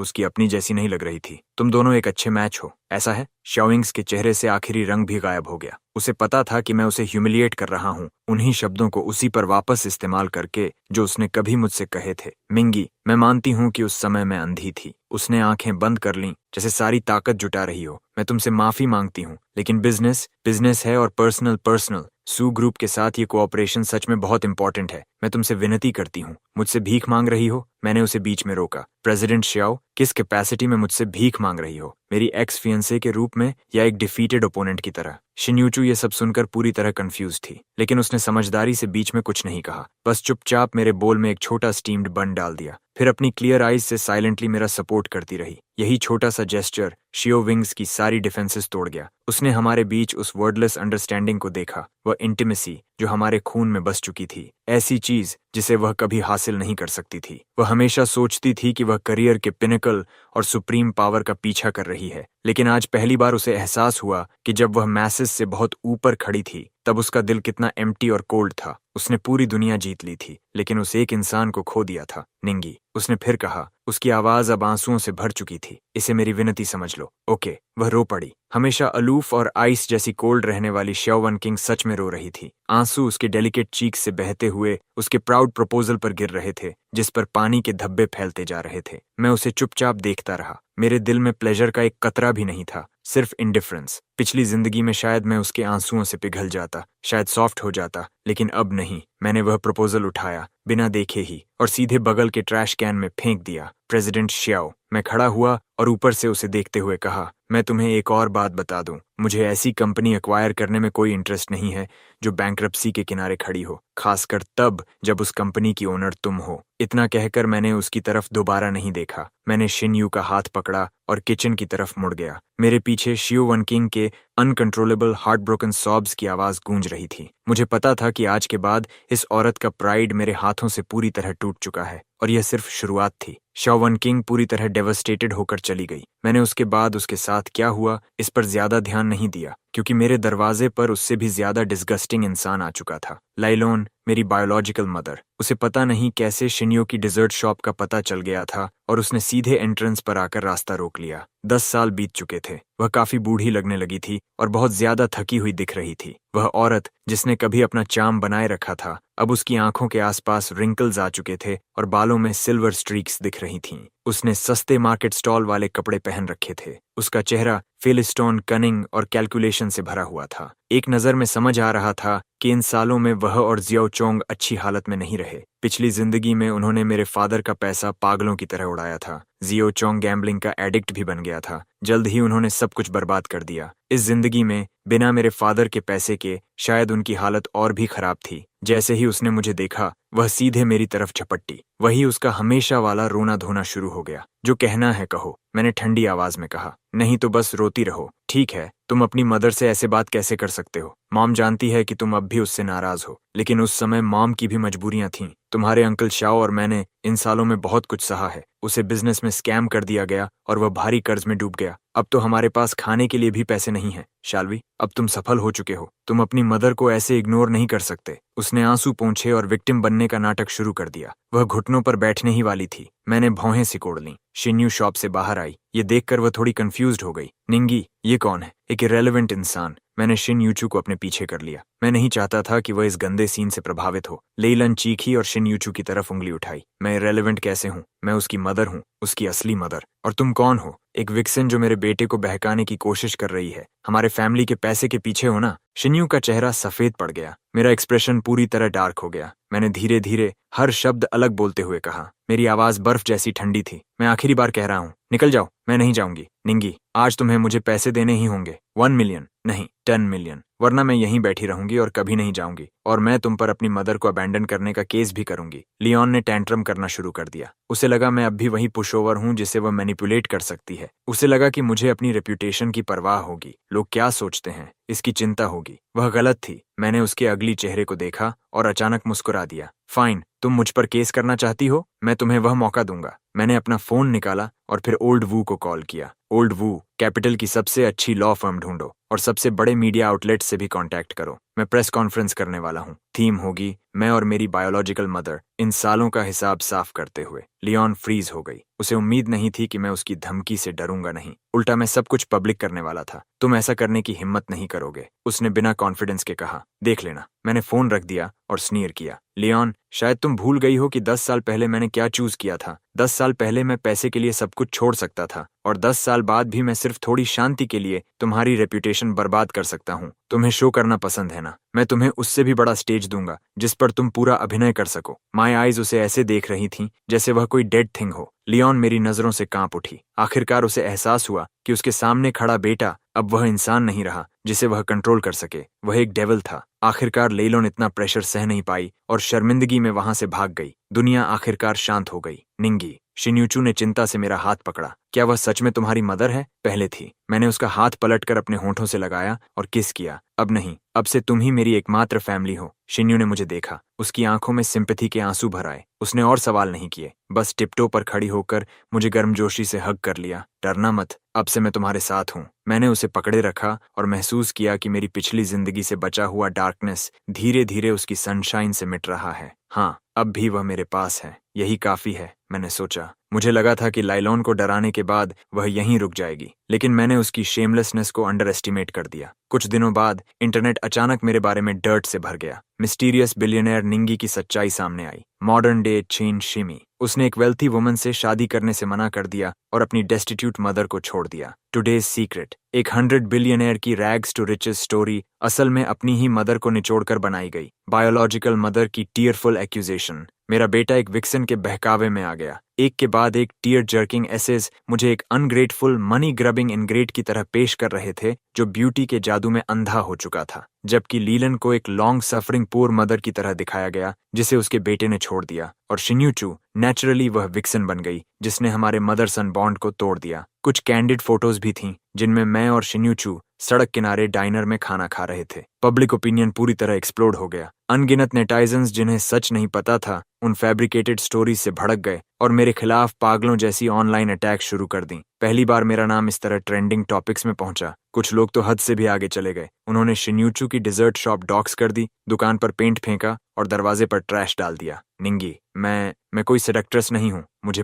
उसकी अपनी जैसी नहीं लग रही थी। तुम दोनों एक अच्छे मैच हो, ऐसा है? शाओइंग्स के चेहरे से आखिरी रंग भी गायब हो गया। उसे पता था कि मैं उसे ह्यूमिलिएट कर रहा हूँ, उन्हीं शब्दों को उसी पर वापस इस्तेमाल करके जो उसने कभी मुझसे कहे थे। मिंगी, मैं मानती हूँ कि उस समय मैं अंधी थी। उसने आंखें बंद कर लीं जैसे सारी ताकत जुटा रही हो। मैं तुमसे माफी मांगती हूँ, लेकिन बिजनेस बिजनेस है और पर्सनल पर्सनल। सू ग्रुप के साथ ये कोऑपरेशन सच में बहुत इंपॉर्टेंट है। मैं तुमसे विनती करती हूँ। मुझसे भीख मांग रही हो? मैंने उसे बीच में रोका। प्रेसिडेंट शियाओ, किस कैपेसिटी में मुझसे भीख मांग रही हो? मेरी एक्स फियंसे के रूप में या एक डिफीटेड ओपोनेंट की तरह? शिन्यूचू ये सब सुनकर पूरी तरह कंफ्यूज थी, लेकिन उसने समझदारी से बीच में कुछ नहीं कहा। बस चुपचाप मेरे बोल में एक छोटा स्टीम्ड बन डाल दिया, फिर अपनी क्लियर आईज से साइलेंटली मेरा सपोर्ट करती रही। यही छोटा सा जेस्चर शियो विंग्स की सारी डिफेंसेस तोड़ गया। उसने हमारे बीच उस वर्डलेस अंडरस्टैंडिंग को देखा, वह इंटीमेसी जो हमारे खून में बस चुकी थी, ऐसी चीज जिसे वह कभी हासिल नहीं कर सकती थी। वह हमेशा सोचती थी कि वह करियर के पिनेकल और सुप्रीम पावर का पीछा कर रही है, लेकिन आज पहली बार उसे एहसास हुआ कि जब वह मैसेज से बहुत ऊपर खड़ी थी तब उसका दिल कितना एम्प्टी और कोल्ड था। उसने पूरी दुनिया जीत ली थी, लेकिन उस एक इंसान को खो दिया था। निंगी, उसने फिर कहा। उसकी आवाज अब आंसुओं से भर चुकी थी। इसे मेरी विनती समझ लो, ओके? वह रो पड़ी। हमेशा अलूफ और आइस जैसी कोल्ड रहने वाली शाओ वन किंग सच में रो रही थी। आंसू उसके डेलिकेट चीक से बहते हुए उसके प्राउड प्रपोजल पर गिर रहे थे, जिस पर पानी के धब्बे फैलते जा रहे थे। मैं उसे चुपचाप देखता रहा। मेरे दिल में प्लेजर का एक कतरा भी नहीं था, सिर्फ इंडिफरेंस। पिछली जिंदगी में शायद मैं उसके आंसुओं से पिघल जाता, शायद सॉफ्ट हो जाता, लेकिन अब नहीं। मैंने वह प्रपोजल उठाया बिना देखे ही और सीधे बगल के ट्रैश कैन में फेंक दिया। प्रेसिडेंट शियाओ, मैं खड़ा हुआ और ऊपर से उसे देखते हुए कहा, मैं तुम्हें एक और बात बता दूं, मुझे ऐसी कंपनी एक्वायर करने में कोई इंटरेस्ट नहीं है जो बैंक्रप्सी के किनारे खड़ी हो, खासकर तब जब उस कंपनी की ओनर तुम हो। इतना कहकर मैंने उसकी तरफ दोबारा नहीं देखा। मैंने शिनयू का हाथ पकड़ा और किचन की तरफ मुड़ गया। मेरे पीछे शियो वन किंग के अनकंट्रोलेबल हार्ट ब्रोकन सॉब्स की आवाज गूंज रही थी। मुझे पता था कि आज के बाद इस औरत का प्राइड मेरे हाथों से पूरी तरह टूट चुका है, और यह सिर्फ शुरुआत थी। शाओ वन किंग पूरी तरह डेवस्टेटेड होकर चली गई। मैंने उसके बाद उसके साथ क्या हुआ इस पर ज्यादा ध्यान नहीं दिया, क्योंकि मेरे दरवाजे पर उससे भी ज्यादा डिस्गस्टिंग इंसान आ चुका था। लाइलोन, मेरी बायोलॉजिकल मदर। उसे पता नहीं कैसे शिन्यो की डिजर्ट शॉप का पता चल गया था और उसने सीधे एंट्रेंस पर आकर रास्ता रोक लिया। 10 साल बीत चुके थे। वह काफी बूढ़ी लगने लगी थी और बहुत ज्यादा थकी हुई दिख रही थी। वह औरत जिसने कभी अपना चार्म बनाए रखा था, अब उसकी आंखों के आसपास रिंकल्स आ चुके थे और बालों में सिल्वर स्ट्रीक्स दिख रही थीं। उसने सस्ते मार्केट स्टॉल वाले कपड़े पहन रखे थे। उसका चेहरा फेलिस्टोन, कनिंग और कैलकुलेशन से भरा हुआ था। एक नजर में समझ आ रहा था कि इन सालों में वह और जियाओ चोंग अच्छी हालत में नहीं रहे। पिछली जिंदगी में उन्होंने मेरे फादर का पैसा पागलों की तरह उड़ाया था। जियाओ चोंग गैम्बलिंग का एडिक्ट भी बन गया था। जल्द ही उन्होंने सब कुछ बर्बाद कर दिया। इस जिंदगी में बिना मेरे फादर के पैसे के शायद उनकी हालत और भी खराब थी। जैसे ही उसने मुझे देखा, वह सीधे मेरी तरफ झपट्टी। वही उसका हमेशा वाला रोना धोना शुरू हो गया। जो कहना है कहो, मैंने ठंडी आवाज में कहा। नहीं तो बस रोती रहो। ठीक है, तुम अपनी मदर से ऐसे बात कैसे कर सकते हो? मॉम जानती है कि तुम अब भी उससे नाराज हो, लेकिन उस समय मॉम की भी मजबूरियां थीं। तुम्हारे अंकल शाओ और मैंने इन सालों में बहुत कुछ सहा है। उसे बिजनेस में स्कैम कर दिया गया और वह भारी कर्ज में डूब गया। अब तो हमारे पास खाने के लिए भी पैसे नहीं हैं। शाल्वी, अब तुम सफल हो चुके हो। तुम अपनी मदर को ऐसे इग्नोर नहीं कर सकते। उसने आंसू पोंछे और विक्टिम बनने का नाटक शुरू कर दिया। वह घुटनों पर बैठने ही वाली थी। मैंने भौहें सिकोड़ लीं। शिन्यू शॉप से बाहर आई। ये देखकर वह थोड़ी कंफ्यूज्ड हो गई। निंगी, ये कौन है? एक इरेलेवेंट इंसान। मैंने शिन यूचू को अपने पीछे कर लिया। मैं नहीं चाहता था कि वह इस गंदे सीन से प्रभावित हो। लेइलन चीखी और शिन यूचू की तरफ उंगली उठाई। मैं इरेलेवेंट कैसे हूँ? मैं उसकी मदर हूँ, उसकी असली मदर। और तुम कौन हो? एक विक्सन जो मेरे बेटे को बहकाने की कोशिश कर रही है। हमारे फैमिली के पैसे के पीछे हो ना? शिन्यू का चेहरा सफेद पड़ गया। मेरा एक्सप्रेशन पूरी तरह डार्क हो गया। मैंने धीरे धीरे हर शब्द अलग बोलते हुए कहा। मेरी आवाज बर्फ जैसी ठंडी थी। मैं आखिरी बार कह रहा हूँ, निकल जाओ। मैं नहीं जाऊंगी। निंगी, आज तुम्हें मुझे पैसे देने ही होंगे। 1 मिलियन नहीं, 10 मिलियन, वरना मैं यहीं बैठी रहूंगी और कभी नहीं जाऊंगी। और मैं तुम पर अपनी मदर को अबैंडन करने का केस भी करूंगी। लियोन ने टैंट्रम करना शुरू कर दिया। उसे लगा मैं अब भी वही पुशओवर हूं जिसे वह मैनिपुलेट कर सकती है। उसे लगा कि मुझे अपनी रेप्यूटेशन की परवाह होगी, लोग क्या सोचते हैं, इसकी चिंता होगी। वह गलत थी। मैंने उसके अगली चेहरे को देखा और अचानक मुस्कुरा दिया। फाइन, तुम मुझ पर केस करना चाहती हो, मैं तुम्हें वह मौका दूंगा। मैंने अपना फोन निकाला और फिर ओल्ड वू को कॉल किया। ओल्ड वू, कैपिटल की सबसे अच्छी लॉ फर्म ढूंढो और सबसे बड़े मीडिया आउटलेट से भी कांटेक्ट करो। मैं प्रेस कॉन्फ्रेंस करने वाला हूँ। थीम होगी मैं और मेरी बायोलॉजिकल मदर, इन सालों का हिसाब साफ करते हुए। लियोन फ्रीज हो गई। उसे उम्मीद नहीं थी कि मैं उसकी धमकी से डरूंगा नहीं, उल्टा मैं सब कुछ पब्लिक करने वाला था। तुम ऐसा करने की हिम्मत नहीं करोगे, उसने बिना कॉन्फिडेंस के कहा। देख लेना। मैंने फोन रख दिया और स्नीर किया। लियोन, शायद तुम भूल गई हो कि 10 साल पहले मैंने क्या चूज किया था। 10 साल पहले मैं पैसे के लिए सब कुछ छोड़ सकता था और 10 साल बाद भी मैं सिर्फ थोड़ी शांति के लिए तुम्हारी रेप्यूटेशन बर्बाद कर सकता हूँ। तुम्हें शो करना पसंद है ना? मैं तुम्हें उससे भी बड़ा स्टेज दूंगा जिस पर तुम पूरा अभिनय कर सको। माय आईज उसे ऐसे देख रही थीं जैसे वह कोई डेड थिंग हो। लियोन मेरी नजरों से कांप उठी। आखिरकार उसे एहसास हुआ कि उसके सामने खड़ा बेटा अब वह इंसान नहीं रहा जिसे वह कंट्रोल कर सके, वह एक डेविल था। आखिरकार लेइलोन इतना प्रेशर सह नहीं पाई और शर्मिंदगी में वहां से भाग गई। दुनिया आखिरकार शांत हो गई। निंगी, शिन्यूचू ने चिंता से मेरा हाथ पकड़ा। क्या वह सच में तुम्हारी मदर है? पहले थी। मैंने उसका हाथ पलटकर अपने होठों से लगाया और किस किया। अब नहीं, अब से तुम ही मेरी एकमात्र फैमिली हो। शिन्यू ने मुझे देखा। उसकी आंखों में सिंपैथी के आंसू भर आए। उसने और सवाल नहीं किए, बस टिपटो पर खड़ी होकर मुझे गर्मजोशी से हग कर लिया। डरना मत, अब से मैं तुम्हारे साथ हूँ। मैंने उसे पकड़े रखा और महसूस किया कि मेरी पिछली जिंदगी से बचा हुआ डार्कनेस धीरे धीरे उसकी सनशाइन से मिट रहा है। हाँ, अब भी वह मेरे पास है, यही काफी है, मैंने सोचा। मुझे लगा था कि लाइलॉन को डराने के बाद वह यहीं रुक जाएगी, लेकिन मैंने उसकी शेमलेसनेस को अंडर एस्टिमेट कर दिया। कुछ दिनों बाद इंटरनेट अचानक मेरे बारे में डर्ट से भर गया। मिस्टीरियस बिलियनर निंगी की सच्चाई सामने आई। मॉडर्न डे चेन शिमी। उसने एक वेल्थी वुमन से शादी करने से मना कर दिया और अपनी डेस्टिट्यूट मदर को छोड़ दिया। टुडेज सीक्रेट, एक 100 बिलियनर की रैग्स टू रिचेस स्टोरी असल में अपनी ही मदर को निचोड़कर बनाई गई। बायोलॉजिकल मदर की टीयरफुल एक्यूजेशन। मेरा बेटा एक विक्सन के बहकावे में आ गया। एक के बाद एक टीयर जर्किंग एसेज मुझे एक अनग्रेटफुल मनी ग्रबिंग इनग्रेट की तरह पेश कर रहे थे जो ब्यूटी के जादू में अंधा हो चुका था, जबकि लीलन को एक लॉन्ग सफरिंग पुअर मदर की तरह दिखाया गया जिसे उसके बेटे ने छोड़ दिया। और शिन्यूचू, नेचुरली वह विक्सन बन गई जिसने हमारे मदर सन बॉन्ड को तोड़ दिया। कुछ कैंडिड फोटोज भी थीं जिनमें मैं और शिन्यूचू सड़क किनारे डाइनर में खाना खा रहे थे। पब्लिक ओपिनियन पूरी तरह एक्सप्लोड हो गया। अनगिनत नेटाइजन्स जिन्हें सच नहीं पता था उन फैब्रिकेटेड स्टोरीज से भड़क गए और मेरे खिलाफ पागलों जैसी ऑनलाइन अटैक शुरू कर दी। पहली बार मेरा नाम इस तरह ट्रेंडिंग टॉपिक्स में पहुंचा। कुछ लोग तो हद से भी आगे चले गए। उन्होंने शिन्यूचू की डिजर्ट शॉप डॉक्स कर दी, दुकान पर पेंट फेंका और दरवाजे पर ट्रैश डाल दिया। निंगी, मैं कोई सेडक्ट्रेस नहीं हूँ। मुझे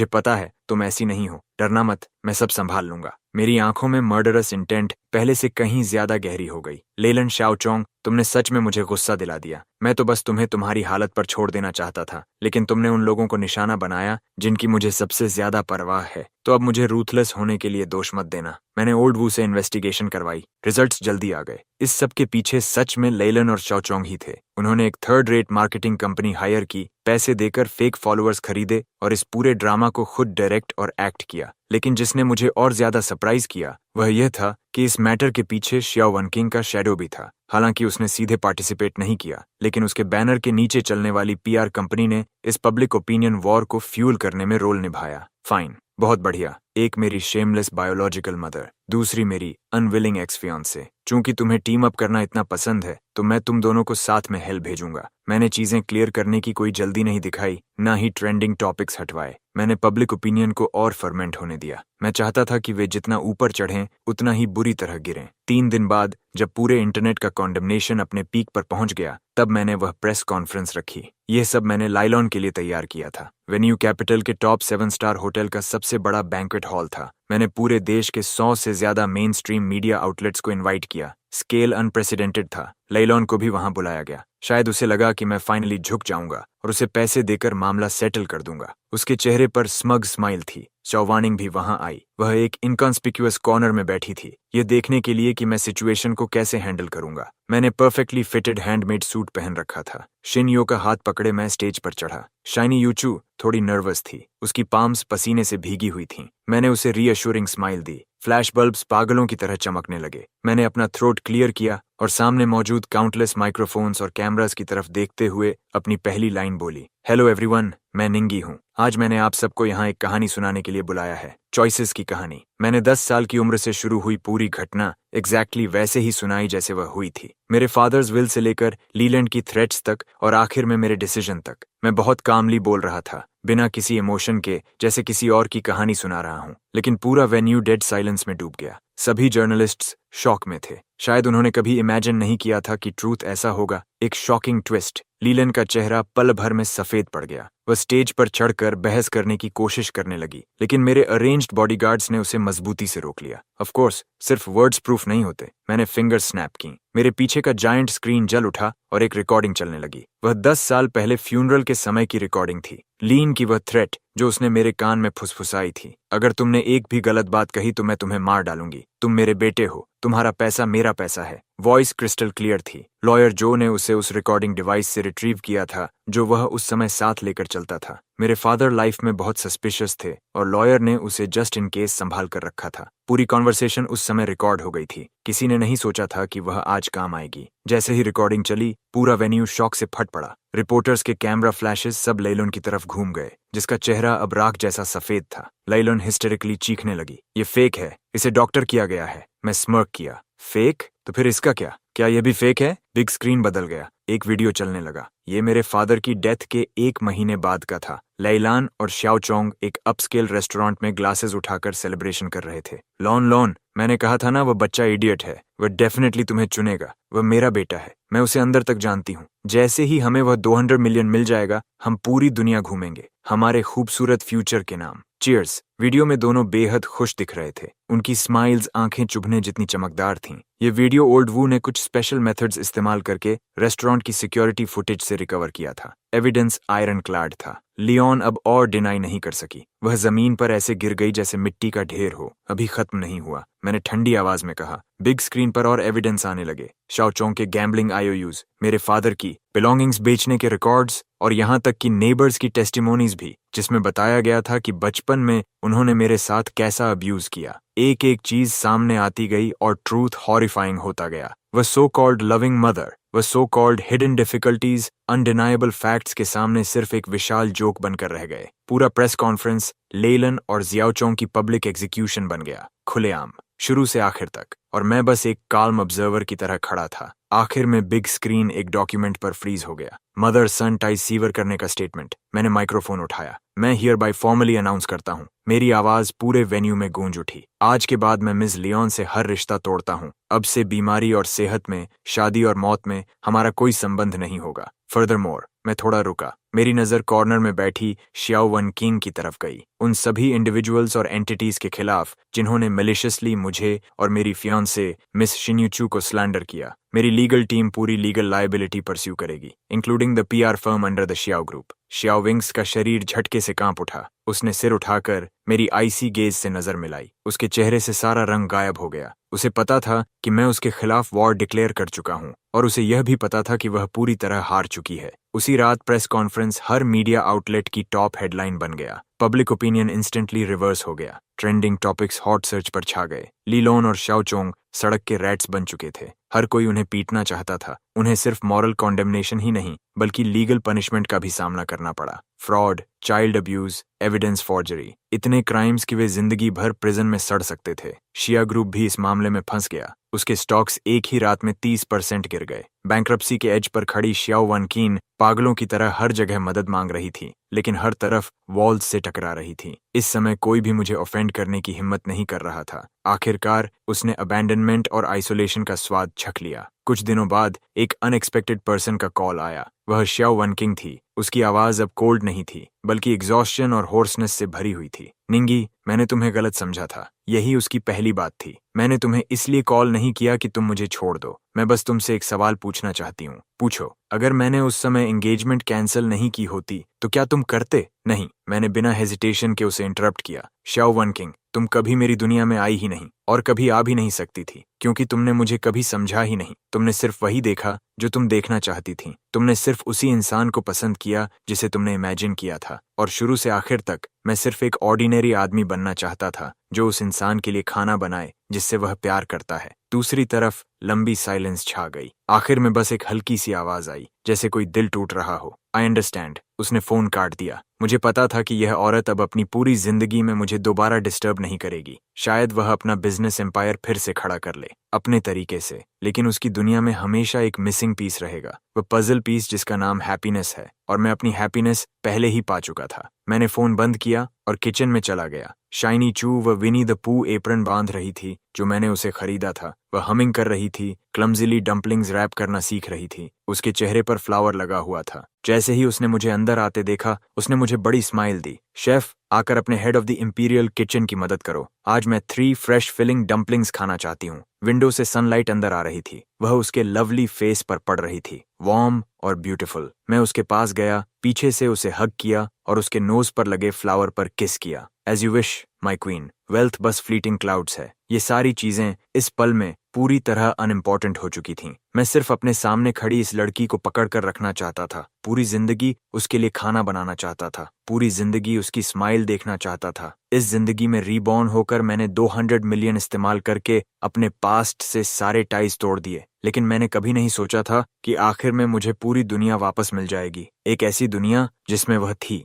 पता है तुम ऐसी नहीं हो। डरना मत, मैं सब संभाल लूंगा। मेरी आंखों में मर्डरस इंटेंट पहले से कहीं ज्यादा गहरी हो गई। लेलन शाओचोंग, तुमने सच में मुझे गुस्सा दिला दिया। मैं तो बस तुम्हें तुम्हारी हालत पर छोड़ देना चाहता था, लेकिन तुमने उन लोगों को निशाना बनाया जिनकी मुझे सबसे ज्यादा परवाह है। तो अब मुझे रूथलेस होने के लिए दोष मत देना। मैंने ओल्ड वू से इन्वेस्टिगेशन करवाई, रिजल्ट्स जल्दी आ गए। इस सब के पीछे सच में लेलन और शाओचोंग ही थे। उन्होंने एक third rate marketing company hire की, पैसे देकर फेक फॉलोअर्स खरीदे और इस पूरे ड्रामा को खुद डायरेक्ट और एक्ट किया। लेकिन जिसने मुझे और ज्यादा सरप्राइज किया वह यह था कि इस मैटर के पीछे शियाओ वनकिंग का शैडो भी था। हालांकि उसने सीधे पार्टिसिपेट नहीं किया, लेकिन उसके बैनर के नीचे चलने वाली पीआर कंपनी ने इस पब्लिक ओपिनियन वॉर को फ्यूल करने में रोल निभाया। फाइन, बहुत बढ़िया। एक मेरी शेमलेस बायोलॉजिकल मदर, दूसरी मेरी अनविलिंग एक्स फियांसे। चूंकि तुम्हें टीम अप करना इतना पसंद है तो मैं तुम दोनों को साथ में हेल भेजूंगा। मैंने चीजें क्लियर करने की कोई जल्दी नहीं दिखाई, ना ही ट्रेंडिंग टॉपिक्स हटवाए। मैंने पब्लिक ओपिनियन को और फर्मेंट होने दिया। मैं चाहता था कि वे जितना ऊपर चढ़ें उतना ही बुरी तरह गिरें। 3 दिन बाद जब पूरे इंटरनेट का कॉन्डमनेशन अपने पीक पर पहुंच गया तब मैंने वह प्रेस कॉन्फ्रेंस रखी। यह सब मैंने लाइलॉन के लिए तैयार किया था। वेन्यू कैपिटल के टॉप 7 स्टार होटल का सबसे बड़ा बैंक्वेट हॉल था। मैंने पूरे देश के 100 से ज्यादा मेन स्ट्रीम मीडिया आउटलेट्स को इनवाइट किया। स्केल अनप्रेसिडेंटेड था। लेइलॉन को भी वहां बुलाया गया। शायद उसे लगा कि मैं फाइनली झुक जाऊंगा और उसे पैसे देकर मामला सेटल कर दूंगा। उसके चेहरे पर स्मग स्माइल थी। चौवानिंग भी वहां आई। वह एक इनकॉन्स्पिक्यूअस कॉर्नर में बैठी थी, ये देखने के लिए कि मैं सिचुएशन को कैसे हैंडल करूंगा। मैंने परफेक्टली फिटेड हैंडमेड सूट पहन रखा था। शिनयो का हाथ पकड़े मैं स्टेज पर चढ़ा। शाइनी यूचू थोड़ी नर्वस थी, उसकी पाम्स पसीने से भीगी हुई थीं। मैंने उसे रीअश्योरिंग स्माइल दी। फ्लैश बल्ब्स पागलों की तरह चमकने लगे। मैंने अपना थ्रोट क्लियर किया और सामने मौजूद काउंटलेस माइक्रोफोन्स और कैमरास की तरफ देखते हुए अपनी पहली लाइन बोली, हेलो एवरीवन, मैं निंगी हूँ। आज मैंने आप सबको यहाँ एक कहानी सुनाने के लिए बुलाया है, चॉइसेस की कहानी। मैंने 10 साल की उम्र से शुरू हुई पूरी घटना एग्जैक्टली वैसे ही सुनाई जैसे वह हुई थी। मेरे फादर्स विल से लेकर लीलैंड की थ्रेट्स तक और आखिर में मेरे डिसीजन तक। मैं बहुत कामली बोल रहा था, बिना किसी इमोशन के, जैसे किसी और की कहानी सुना रहा हूँ। लेकिन पूरा वेन्यू डेड साइलेंस में डूब गया। सभी जर्नलिस्ट्स शॉक में थे। शायद उन्होंने कभी इमेजिन नहीं किया था कि ट्रूथ ऐसा होगा। एक शॉकिंग ट्विस्ट। लीलन का चेहरा पल भर में सफेद पड़ गया। वह स्टेज पर चढ़कर बहस करने की कोशिश करने लगी, लेकिन मेरे अरेंज्ड बॉडीगार्ड्स ने उसे मजबूती से रोक लिया। ऑफ कोर्स, सिर्फ वर्ड्स प्रूफ नहीं होते। मैंने फिंगर स्नैप की। मेरे पीछे का जायंट स्क्रीन जल उठा और एक रिकॉर्डिंग चलने लगी। वह 10 साल पहले फ्यूनरल के समय की रिकॉर्डिंग थी। लीन की वह थ्रेट जो उसने मेरे कान में फुसफुसाई थी, अगर तुमने एक भी गलत बात कही तो मैं तुम्हें मार डालूंगी। तुम मेरे बेटे हो, तुम्हारा पैसा मेरा पैसा है। वॉइस क्रिस्टल क्लियर थी। लॉयर जो ने उसे उस रिकॉर्डिंग डिवाइस से रिट्रीव किया था जो वह उस समय साथ लेकर चलता था। मेरे फादर लाइफ में बहुत सस्पिशियस थे और लॉयर ने उसे जस्ट इन केस संभाल कर रखा था। पूरी कॉन्वर्सेशन उस समय रिकॉर्ड हो गई थी। किसी ने नहीं सोचा था कि वह आज काम आएगी। जैसे ही रिकॉर्डिंग चली, पूरा वेन्यू शॉक से फट पड़ा। रिपोर्टर्स के कैमरा फ्लैशेस सब लेइलोन की तरफ घूम गए, जिसका चेहरा अब राख जैसा सफेद था। लेइलोन हिस्टेरिकली चीखने लगी, ये फेक है, इसे डॉक्टर किया गया है। मैं स्मर्क किया। फेक? तो फिर इसका क्या? क्या यह भी फेक है? बिग स्क्रीन बदल गया। एक वीडियो चलने लगा। ये मेरे फादर की डेथ के 1 महीने बाद का था। लेइलान और श्याओचोंग एक अपस्केल रेस्टोरेंट में ग्लासेस उठाकर सेलिब्रेशन कर रहे थे। लॉन लॉन, मैंने कहा था ना वह बच्चा इडियट है। वह डेफिनेटली तुम्हें चुनेगा। वह मेरा बेटा है। मैं उसे अंदर तक जानती हूँ। जैसे ही हमें वह 200 मिलियन मिल जाएगा, हम पूरी दुनिया घूमेंगे, हमारे खूबसूरत फ्यूचर के नाम। चीयर्स। वीडियो में दोनों बेहद खुश दिख रहे थे। उनकी स्माइल्स आंखें चुभने जितनी चमकदार थीं। ये वीडियो ओल्ड वू ने कुछ स्पेशल मेथड्स इस्तेमाल करके रेस्टोरेंट की सिक्योरिटी फुटेज से रिकवर किया था। एविडेंस आयरन क्लाड था। लियोन अब और डिनाई नहीं कर सकी। वह जमीन पर ऐसे गिर गई जैसे मिट्टी का ढेर हो। अभी खत्म नहीं हुआ, मैंने ठंडी आवाज में कहा। बिग स्क्रीन पर और एविडेंस आने लगे। शाओचोंग के गैम्बलिंग आईओयूज, मेरे फादर की बिलोंगिंग्स बेचने के रिकॉर्ड्स और यहाँ तक कि नेबर्स की टेस्टिमोनीज भी, जिसमें बताया गया था कि बचपन में उन्होंने मेरे साथ कैसा अब्यूज किया। एक एक चीज सामने आती गई और ट्रूथ हॉरिफाइंग होता गया। वह सो कॉल्ड लविंग मदर, वह so called hidden difficulties, undeniable facts के सामने सिर्फ एक विशाल जोक बनकर रह गए। पूरा प्रेस कॉन्फ्रेंस लेइलन और जियाओचोंग की पब्लिक एग्जीक्यूशन बन गया, खुलेआम, शुरू से आखिर तक। और मैं बस एक काल्म ऑब्जर्वर की तरह खड़ा था। आखिर में बिग स्क्रीन एक डॉक्यूमेंट पर फ्रीज हो गया। मदर सन टाइज सीवर करने का स्टेटमेंट। मैंने माइक्रोफोन उठाया। मैं हियर बाय फॉर्मली अनाउंस करता हूँ। मेरी आवाज पूरे वेन्यू में गूंज उठी। आज के बाद मैं मिस लियोन से हर रिश्ता तोड़ता हूँ। अब से बीमारी और सेहत में, शादी और मौत में हमारा कोई संबंध नहीं होगा। फर्दरमोर, मैं थोड़ा रुका। मेरी नजर कॉर्नर में बैठी शियाओ वन किंग की तरफ गई। उन सभी इंडिविजुअल्स और एंटिटीज के खिलाफ जिन्होंने मैलिशियसली मुझे और मेरी फियांसे मिस शिन्यूचू को स्लैंडर किया। मेरी लीगल टीम पूरी लीगल लायबिलिटी परस्यू करेगी, including the PR firm under the Xiao group. Xiao wings का शरीर झटके से कांप उठा। उसने सिर उठाकर मेरी आईसी गेज से नजर मिलाई। उसके चेहरे से सारा रंग गायब हो गया। उसे पता था कि मैं उसके खिलाफ वॉर डिक्लेयर कर चुका हूँ और उसे यह भी पता था कि वह पूरी तरह हार चुकी है। उसी रात प्रेस कॉन्फ्रेंस हर मीडिया आउटलेट की टॉप हेडलाइन बन गया। पब्लिक ओपिनियन इंस्टेंटली रिवर्स हो गया। ट्रेंडिंग टॉपिक्स हॉट सर्च पर छा गए। लीलोन और शाओचोंग सड़क के रैट्स बन चुके थे। हर कोई उन्हें पीटना चाहता था। उन्हें सिर्फ मॉरल कॉन्डेमनेशन ही नहीं बल्कि लीगल पनिशमेंट का भी सामना करना पड़ा। Fraud, child abuse, evidence forgery, इतने क्राइम्स कि वे जिंदगी भर प्रिजन में सड़ सकते थे। शिया ग्रुप भी इस मामले में फंस गया। उसके स्टॉक्स एक ही रात में 30% गिर गए। बैंक्रप्सी के एज पर खड़ी शियाओ वन कीन पागलों की तरह हर जगह मदद मांग रही थी, लेकिन हर तरफ वॉल्स से टकरा रही थी। इस समय कोई भी मुझे ऑफेंड करने की हिम्मत नहीं कर रहा था। आखिरकार उसने अबैंडनमेंट और आइसोलेशन का स्वाद चख लिया। कुछ दिनों बाद एक अनएक्सपेक्टेड पर्सन का कॉल आया। वह शियाओ वन किंग थी। उसकी आवाज अब कोल्ड नहीं थी बल्कि एग्जॉस्शन और होर्सनेस से भरी हुई थी। निंगी, मैंने तुम्हें गलत समझा था। यही उसकी पहली बात थी। मैंने तुम्हें इसलिए कॉल नहीं किया कि तुम मुझे छोड़ दो। मैं बस तुमसे एक सवाल पूछना चाहती हूँ। पूछो। अगर मैंने उस समय एंगेजमेंट कैंसिल नहीं की होती तो क्या तुम करते? नहीं। मैंने बिना हेजिटेशन के उसे इंटरप्ट किया। शाओ वन किंग, तुम कभी मेरी दुनिया में आई ही नहीं और कभी आ भी नहीं सकती थी, क्योंकि तुमने मुझे कभी समझा ही नहीं। तुमने सिर्फ वही देखा जो तुम देखना चाहती थी। तुमने सिर्फ उसी इंसान को पसंद किया जिसे तुमने इमेजिन किया था, और शुरू से आखिर तक मैं सिर्फ एक ऑर्डिनरी आदमी बनना चाहता था जो उस इंसान के लिए खाना बनाए जिससे वह प्यार करता है। दूसरी तरफ लंबी साइलेंस छा गई। आखिर में बस एक हल्की सी आवाज आई, जैसे कोई दिल टूट रहा हो। I understand. उसने फोन काट दिया। मुझे पता था कि यह औरत अब अपनी पूरी जिंदगी में मुझे दोबारा डिस्टर्ब नहीं करेगी। शायद वह अपना बिजनेस एम्पायर फिर से खड़ा कर ले अपने तरीके से, लेकिन उसकी दुनिया में हमेशा एक मिसिंग पीस रहेगा, वह पजल पीस जिसका नाम हैप्पीनेस है, और मैं अपनी हैप्पीनेस पहले ही पा चुका था। मैंने फोन बंद किया और किचन में चला गया। शाइनी चू व विनी द पू एप्रन बांध रही थी जो मैंने उसे खरीदा था। वह हमिंग कर रही थी, क्लमजिली डम्पलिंग्स रैप करना सीख रही थी। उसके चेहरे पर फ्लावर लगा हुआ था। जैसे ही उसने मुझे अंदर आते देखा, उसने मुझे बड़ी स्माइल दी। शेफ, आकर अपने head of the imperial kitchen की मदद करो। आज मैं 3 फ्रेश फिलिंग डम्पलिंग्स खाना चाहती हूँ। विंडो से सनलाइट अंदर आ रही थी। वह उसके लवली फेस पर पड़ रही थी, वार्म और ब्यूटीफुल। मैं उसके पास गया, पीछे से उसे हग किया और उसके नोज पर लगे फ्लावर पर किस किया। As you wish my queen. Wealth बस फ्लीटिंग क्लाउड्स है। ये सारी चीजें इस पल में पूरी तरह अनइम्पॉर्टेंट हो चुकी थीं। मैं सिर्फ अपने सामने खड़ी इस लड़की को पकड़ कर रखना चाहता था। पूरी जिंदगी उसके लिए खाना बनाना चाहता था। पूरी जिंदगी उसकी स्माइल देखना चाहता था। इस जिंदगी में रीबॉर्न होकर मैंने 200 मिलियन इस्तेमाल करके अपने पास्ट से सारे टाइज तोड़ दिए, लेकिन मैंने कभी नहीं सोचा था कि आखिर में मुझे पूरी दुनिया वापस मिल जाएगी। एक ऐसी दुनिया जिसमें वह थी।